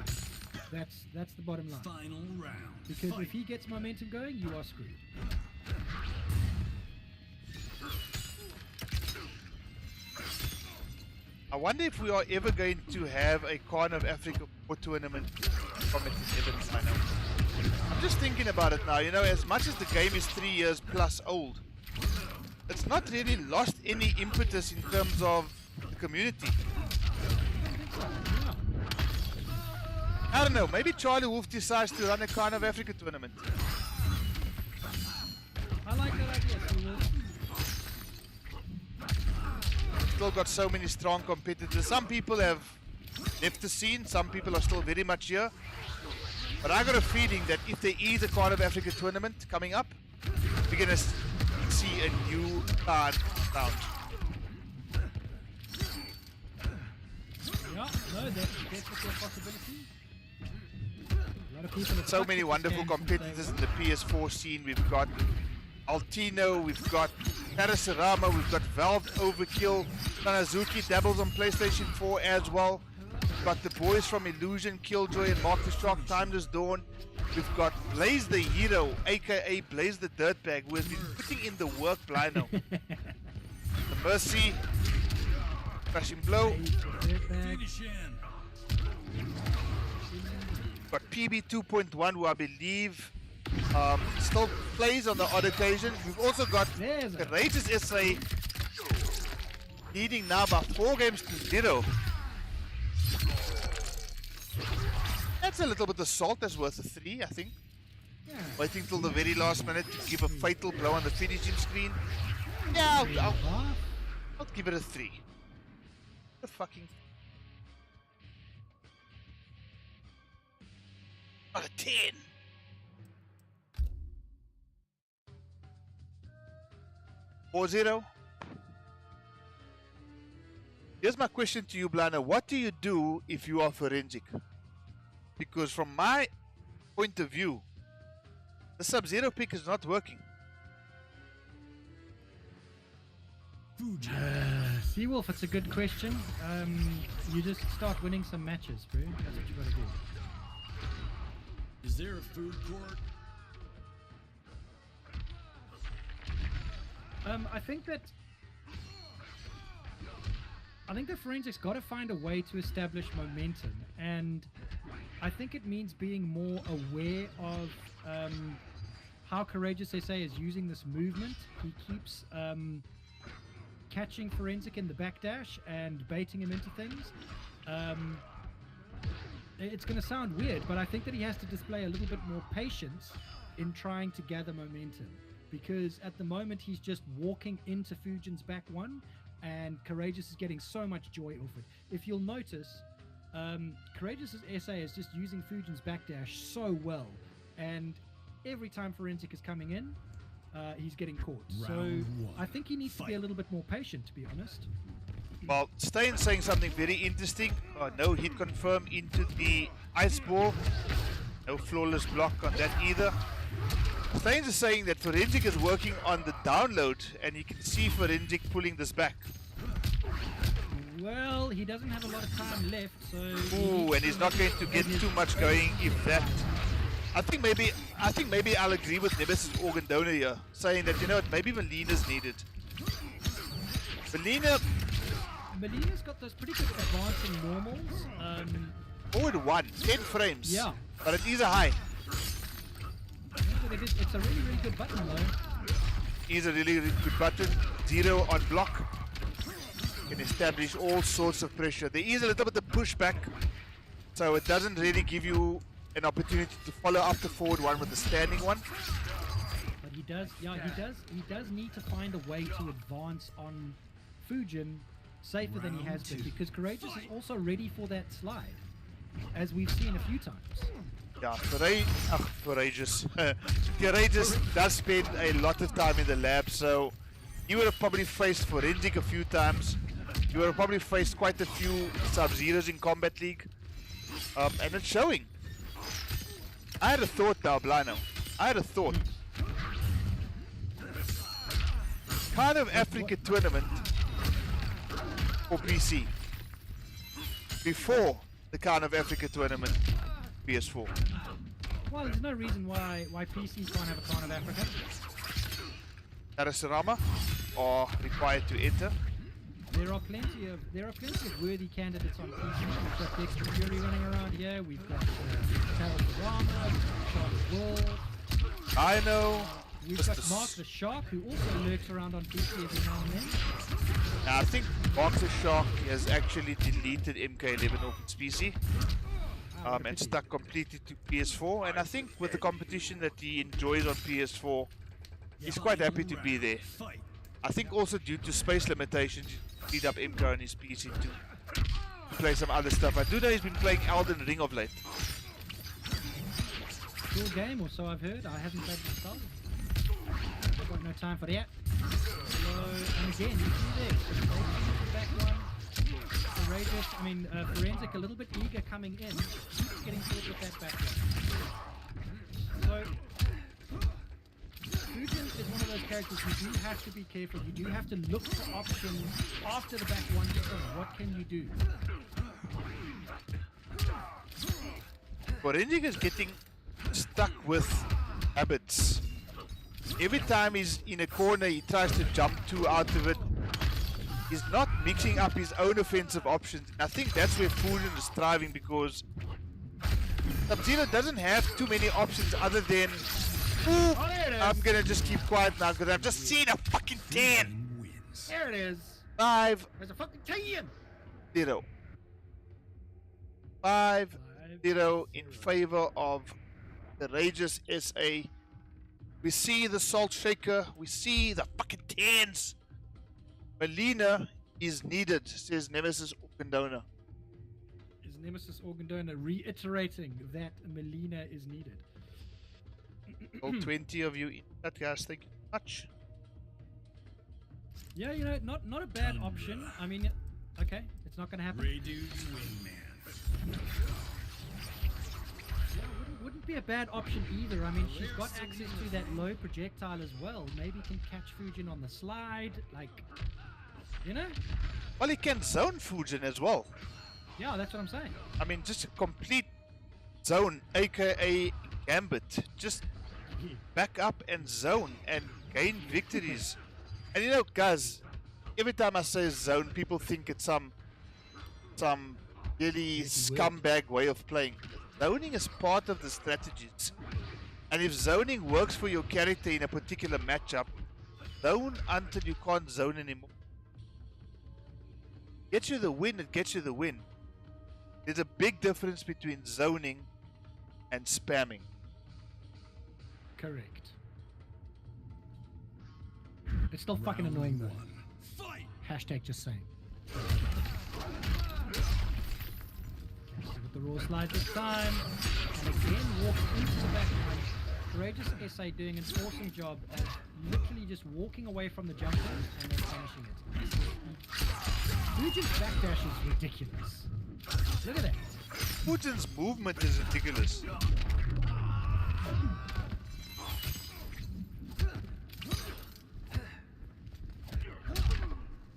That's the bottom line. Final round. Because Fight. if he gets momentum going, you are screwed. wonder if we are ever going to have a Khan of Africa tournament competitive events. I know. I'm just thinking about it now. You know, as much as the game is 3 years plus old, it's not really lost any impetus in terms of the community. I don't know. Maybe CharlieWolf decides to run a Khan of Africa tournament. I like that idea, CharlieWolf. Still got so many strong competitors. Some people have left the scene, some people are still very much here. But I got a feeling that if there is a Khan of Africa tournament coming up, we're gonna see a new Khan round. Yeah, no, that's definitely a possibility. A lot of people have So many stuck wonderful with the competitors in the PS4 scene. We've got Altino, we've got Parasurama, we've got Valve Overkill, Tanazuki dabbles on PlayStation 4 as well. We've got the boys from Illusion, Killjoy and Mark the Shark, Timeless Dawn. We've got Blaze the Hero, aka Blaze the Dirtbag, who has been putting in the work, Blino. The Mercy, Crashing Blow. Finish him. We've got PB 2.1, who I believe still plays on the odd occasion. We've also got Courageous SA leading now by 4 games to 0. That's a little bit of salt. That's worth a 3, I think. Yeah. Waiting till the very last minute to give a fatal blow on the finishing screen. Yeah, I'll give it a 3. The fucking... Not a 10. Four 0. Here's my question to you, Blana. What do you do if you are forensic? Because from my point of view, the Sub-Zero pick is not working. CharlieWolf, it's a good question. You just start winning some matches, bro. That's what you gotta do. Is there a food court? I think that Forensics got to find a way to establish momentum, and I think it means being more aware of how Courageous SA is using this movement. He keeps catching Forensic in the backdash and baiting him into things. It's going to sound weird, but I think that he has to display a little bit more patience in trying to gather momentum, because at the moment he's just walking into Fujin's back one, and Courageous is getting so much joy off it. If you'll notice, Courageous' SA is just using Fujin's backdash so well, and every time Forensic is coming in, he's getting caught. Round So one. I think he needs to be a little bit more patient, to be honest. Well, Stain saying something very interesting. No hit confirm into the ice ball. No flawless block on that either. Stains is saying that Forensic is working on the download, and you can see Forensic pulling this back. Well, he doesn't have a lot of time left, so... Ooh, and he's not going to get too much going if that... I think maybe I'll agree with Nemesis organ donor here, saying that, you know what, maybe Melina's needed. Melina's got those pretty good advancing normals. Forward 1, 10 frames. Yeah. But it is a high. It's a really, really good button, though. Is a really, really good button. 0 on block. Can establish all sorts of pressure. There is a little bit of pushback, so it doesn't really give you an opportunity to follow up the forward one with the standing one. But he does, yeah, he does need to find a way to advance on Fujin safer than he has been, because Courageous is also ready for that slide, as we've seen a few times. Yeah, Courageous. Courageous does spend a lot of time in the lab, so you would have probably faced Forensic a few times. You would have probably faced quite a few Sub-Zeros in Combat League. And it's showing. I had a thought now, Blino. I had a thought. Kind of Africa tournament for PC. Before the Kind of Africa tournament PS4. Well, there's no reason why PCs can't have a Khan of Africa. Parasurama are required to enter. there are plenty of worthy candidates on PC. We've got JimChory running around here. We've got Tarama, we've got CharlieWolf. I know. We've got Mark the Shark, who also lurks around on PC every now and then. I think Mark the Shark has actually deleted MK11 off its PC. And stuck completely to PS4, and I think with the competition that he enjoys on PS4, he's quite happy to be there. I think also due to space limitations, he speed up MK on his PC to play some other stuff. I do know he's been playing Elden Ring of late. Cool game, or so I've heard. I haven't played it myself. I've got no time for that. So, and again, you see there, back one. Courageous, I mean, Forensic a little bit eager coming in, keeps getting caught with that back one. So, Fujin is one of those characters you do have to be careful. You do have to look for options after the back one gets on. What can you do? Forensic is getting stuck with habits. Every time he's in a corner, he tries to jump two out of it. He's not mixing up his own offensive options. I think that's where Fujin is thriving, because Sub-Zero doesn't have too many options other than I'm gonna just keep quiet now because I've just seen a fucking 10. There it is. 5-0. There's a fucking 10. 5-0 in favor of the Courageous SA. We see the Salt Shaker. We see the fucking 10s. Melina is needed, says Nemesis Organdona. Is Nemesis Organdona reiterating that Melina is needed? All 20 of you in that, guys. Thank you much. Yeah, you know, not a bad option. I mean, okay, it's not going to happen. Reduce wingman. Yeah, wouldn't be a bad option either. I mean, she's got access to that low projectile as well. Maybe can catch Fujin on the slide, like, you know? Well, he can zone Fujin as well. Yeah, that's what I'm saying. I mean, just a complete zone, aka Gambit. Just back up and zone and gain victories. And you know, guys, every time I say zone, people think it's some really scumbag way of playing. Zoning is part of the strategies. And if zoning works for your character in a particular matchup, zone until you can't zone anymore. Gets you the win, it gets you the win. There's a big difference between zoning and spamming. Correct. It's still fucking annoying though. Hashtag just saying. With the raw slide this time. And again walks into the back line. Courageous SA doing an awesome job at literally just walking away from the jumper and then finishing it. Fujin's backdash is ridiculous. Look at that. Fujin's movement is ridiculous.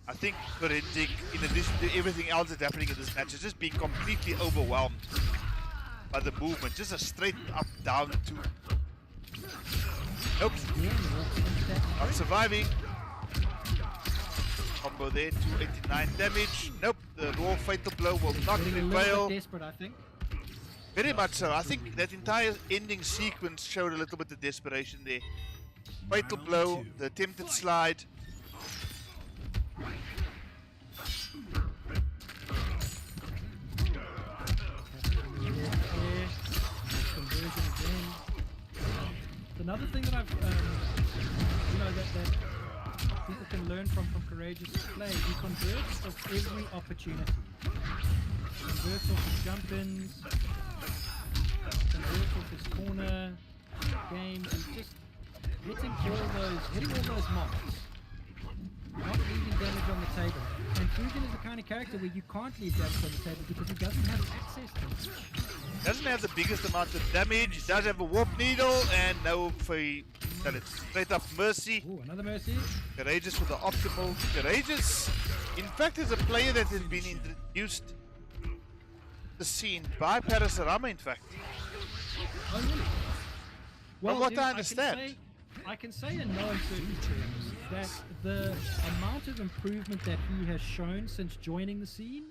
I think Forensic, in addition to everything else that's happening in this match, is just being completely overwhelmed by the movement. Just a straight up, down, two. Nope. Not surviving. Combo there, 289 damage. Nope, the raw fatal blow will not prevail. Desperate, I think. Very much so. I think that entire ending sequence showed a little bit of desperation there. Fatal blow, the attempted slide. Another thing that I've, you know, that people can learn from Courageous play, he converts off every opportunity. Converts off his jump-ins, converts off his corner game, and just hitting all those marks. Not leaving damage on the table. And Fujin is the kind of character where you can't leave damage on the table because he doesn't have access to it. Doesn't have the biggest amount of damage, does have a warp needle, and no free. Straight up mercy. Ooh, another mercy. Courageous with the optimal. Courageous, in fact, is a player that has been introduced to the scene by Parasarama, in fact. Oh, really? Well, from what I understand. I can say in no uncertain terms that the amount of improvement that he has shown since joining the scene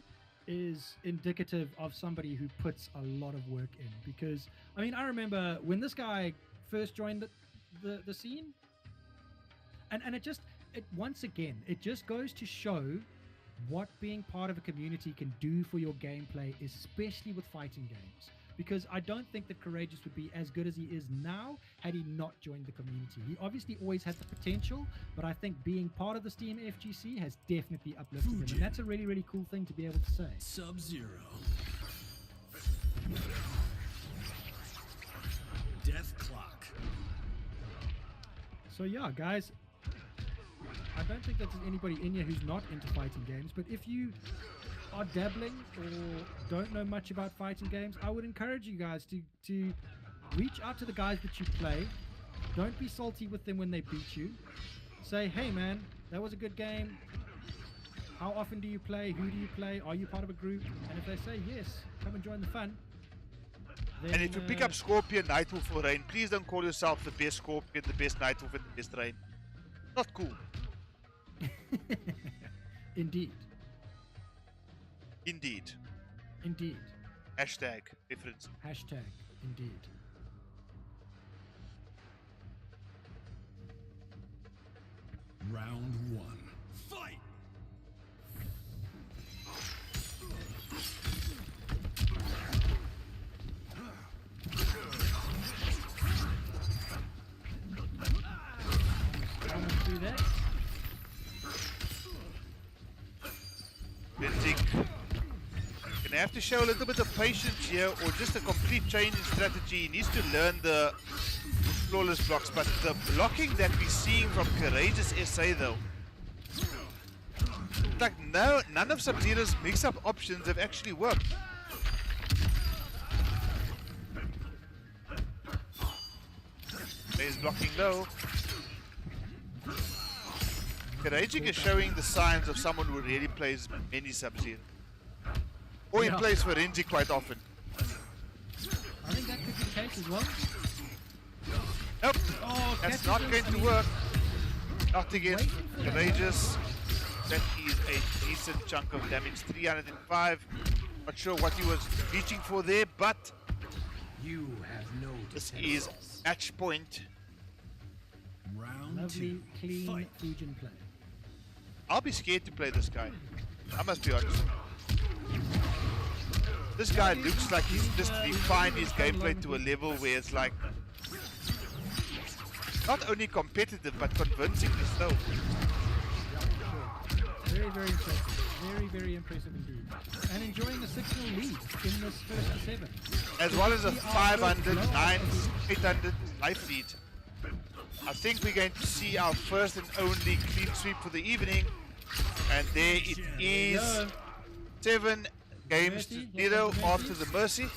is indicative of somebody who puts a lot of work in. Because, I mean, I remember when this guy first joined the scene, and once again, it just goes to show what being part of a community can do for your gameplay, especially with fighting games. Because I don't think that Courageous would be as good as he is now had he not joined the community. He obviously always had the potential, but I think being part of the Steam FGC has definitely uplifted him. And that's a really, really cool thing to be able to say. Sub-Zero. Death Clock. So yeah, guys, I don't think that there's anybody in here who's not into fighting games, but if you are dabbling or don't know much about fighting games, I would encourage you guys to reach out to the guys that you play. Don't be salty with them when they beat you. Say, hey man, that was a good game. How often do you play? Who do you play? Are you part of a group? And if they say yes, come and join the fun. Then, And if you pick up Scorpion, Nightwolf or Rain, please don't call yourself the best Scorpion, the best Nightwolf, and the best Rain. Not cool. Indeed. Indeed. Indeed. Hashtag reference. Hashtag indeed. Round 1. Fight! Almost do that. Gonna have to show a little bit of patience here, or just a complete change in strategy. He needs to learn the flawless blocks, but the blocking that we're seeing from Courageous SA though, like none of Sub-Zero's mix-up options have actually worked. He's blocking low. Courageous is showing the signs of someone who really plays many Sub-Zero. Or he plays for Renzi quite often. I think that could be the case as well. Nope, Oh, that's catches not him. going I to mean, work. Not against waiting for that. Courageous. That is a decent chunk of damage, 305. Not sure what he was reaching for there, but You have no this defense. is match point. Round Lovely, 2. clean Fight! Fujin play. I'll be scared to play this guy. I must be honest. This guy looks like he's just refined his gameplay to a level where it's like not only competitive but convincingly so. Very, very impressive. Very, very impressive indeed. And enjoying the 6-0 lead in this first to 7. As well as a 500, 9, 800 life lead. I think we're going to see our first and only clean sweep for the evening. And there it is. 7 games to 0 after the Mercy.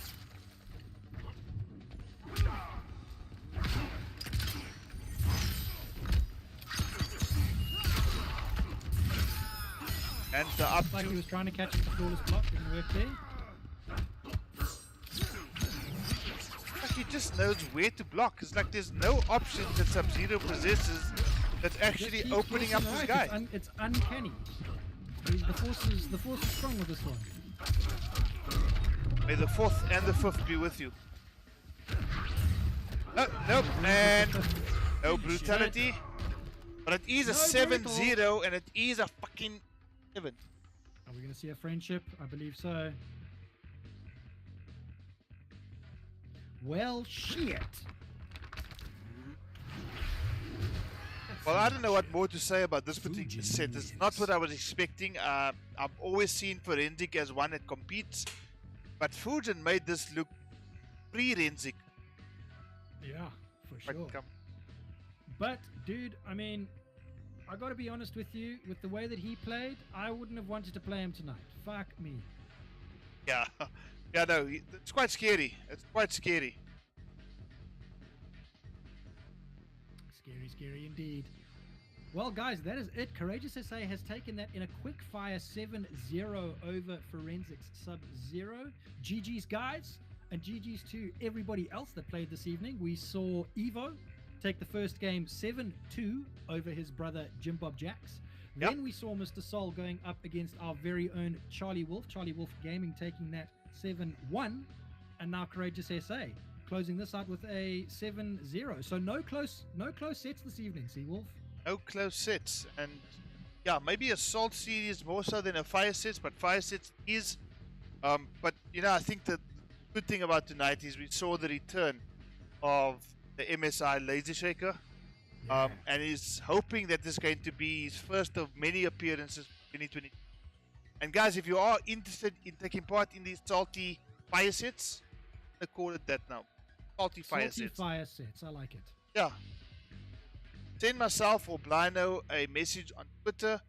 And the up Like he to was trying to catch the flawless block, didn't work there. like he just knows where to block. It's like there's no option that Sub-Zero possesses that's actually Keep opening up forcing this right. guy. It's uncanny. The force is strong with this one. May the 4th and the 5th be with you. Oh, nope, and no brutality. But it is a No 7-0 and it is a fucking 7. Are we going to see a friendship? I believe so. Well, shit. Well, I don't know what more to say about this particular set. It's not what I was expecting. I've always seen Forensic as one that competes. But Fujin made this look pre-Rensic. Yeah, for sure. Come. But, dude, I mean, I got to be honest with you. With the way that he played, I wouldn't have wanted to play him tonight. Fuck me. Yeah, yeah, no, it's quite scary. It's quite scary. Scary, scary indeed. Well, guys, that is it. Courageous SA has taken that in a quick fire 7-0 over Forensics Sub-Zero. GG's, guys, and GG's to everybody else that played this evening. We saw Evo take the first game 7-2 over his brother Jim Bob Jacks. Then we saw MrSol going up against our very own CharlieWolfGaming, taking that 7-1, and now Courageous SA closing this out with a 7-0. So no close sets this evening, Seawolf. No close sets, and yeah, maybe a Salt series more so than a Fire sets, but Fire sets is. But you know, I think the good thing about tonight is we saw the return of the MSI Laser Shaker. And he's hoping that this is going to be his first of many appearances in 2020. And guys, if you are interested in taking part in these salty fire sets, I call it that now. Salty fire sets. Fire sets, I like it. Yeah. Send myself or Blino a message on Twitter.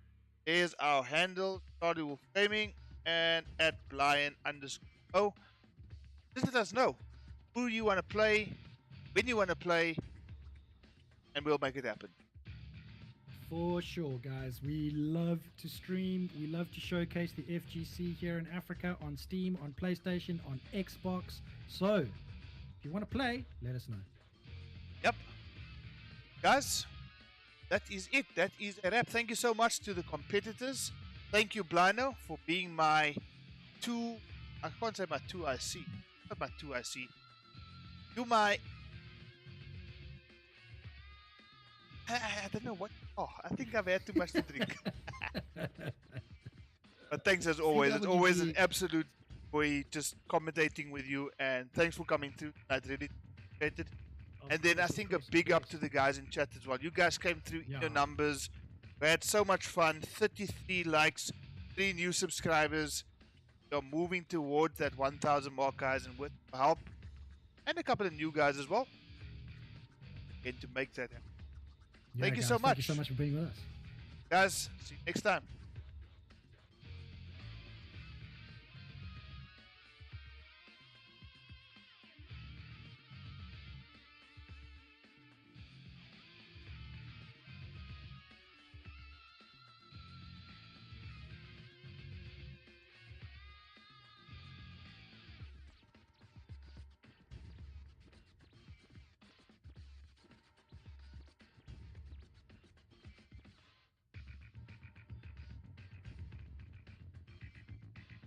There's our handle, CharlieWolfGaming, and at Blian_O. Just let us know who you want to play, when you want to play, and we'll make it happen. For sure, guys. We love to stream. We love to showcase the FGC here in Africa on Steam, on PlayStation, on Xbox. So, if you want to play, let us know. Yep. Guys, that is it. That is a wrap. Thank you so much to the competitors. Thank you, Blino, for being my I can't say my 2IC. Not my 2IC. You're my... I don't know what. Oh, I think I've had too much to drink. But thanks as always. It's always an absolute joy just commentating with you. And thanks for coming through. I really appreciate it. And then I think a big up to the guys in chat as well. You guys came through in your numbers. We had so much fun. 33 likes, 3 new subscribers. You're moving towards that 1,000 mark, guys. And with help, and a couple of new guys as well, get to make that happen. Thank you so much. Thank you so much for being with us. Guys, see you next time.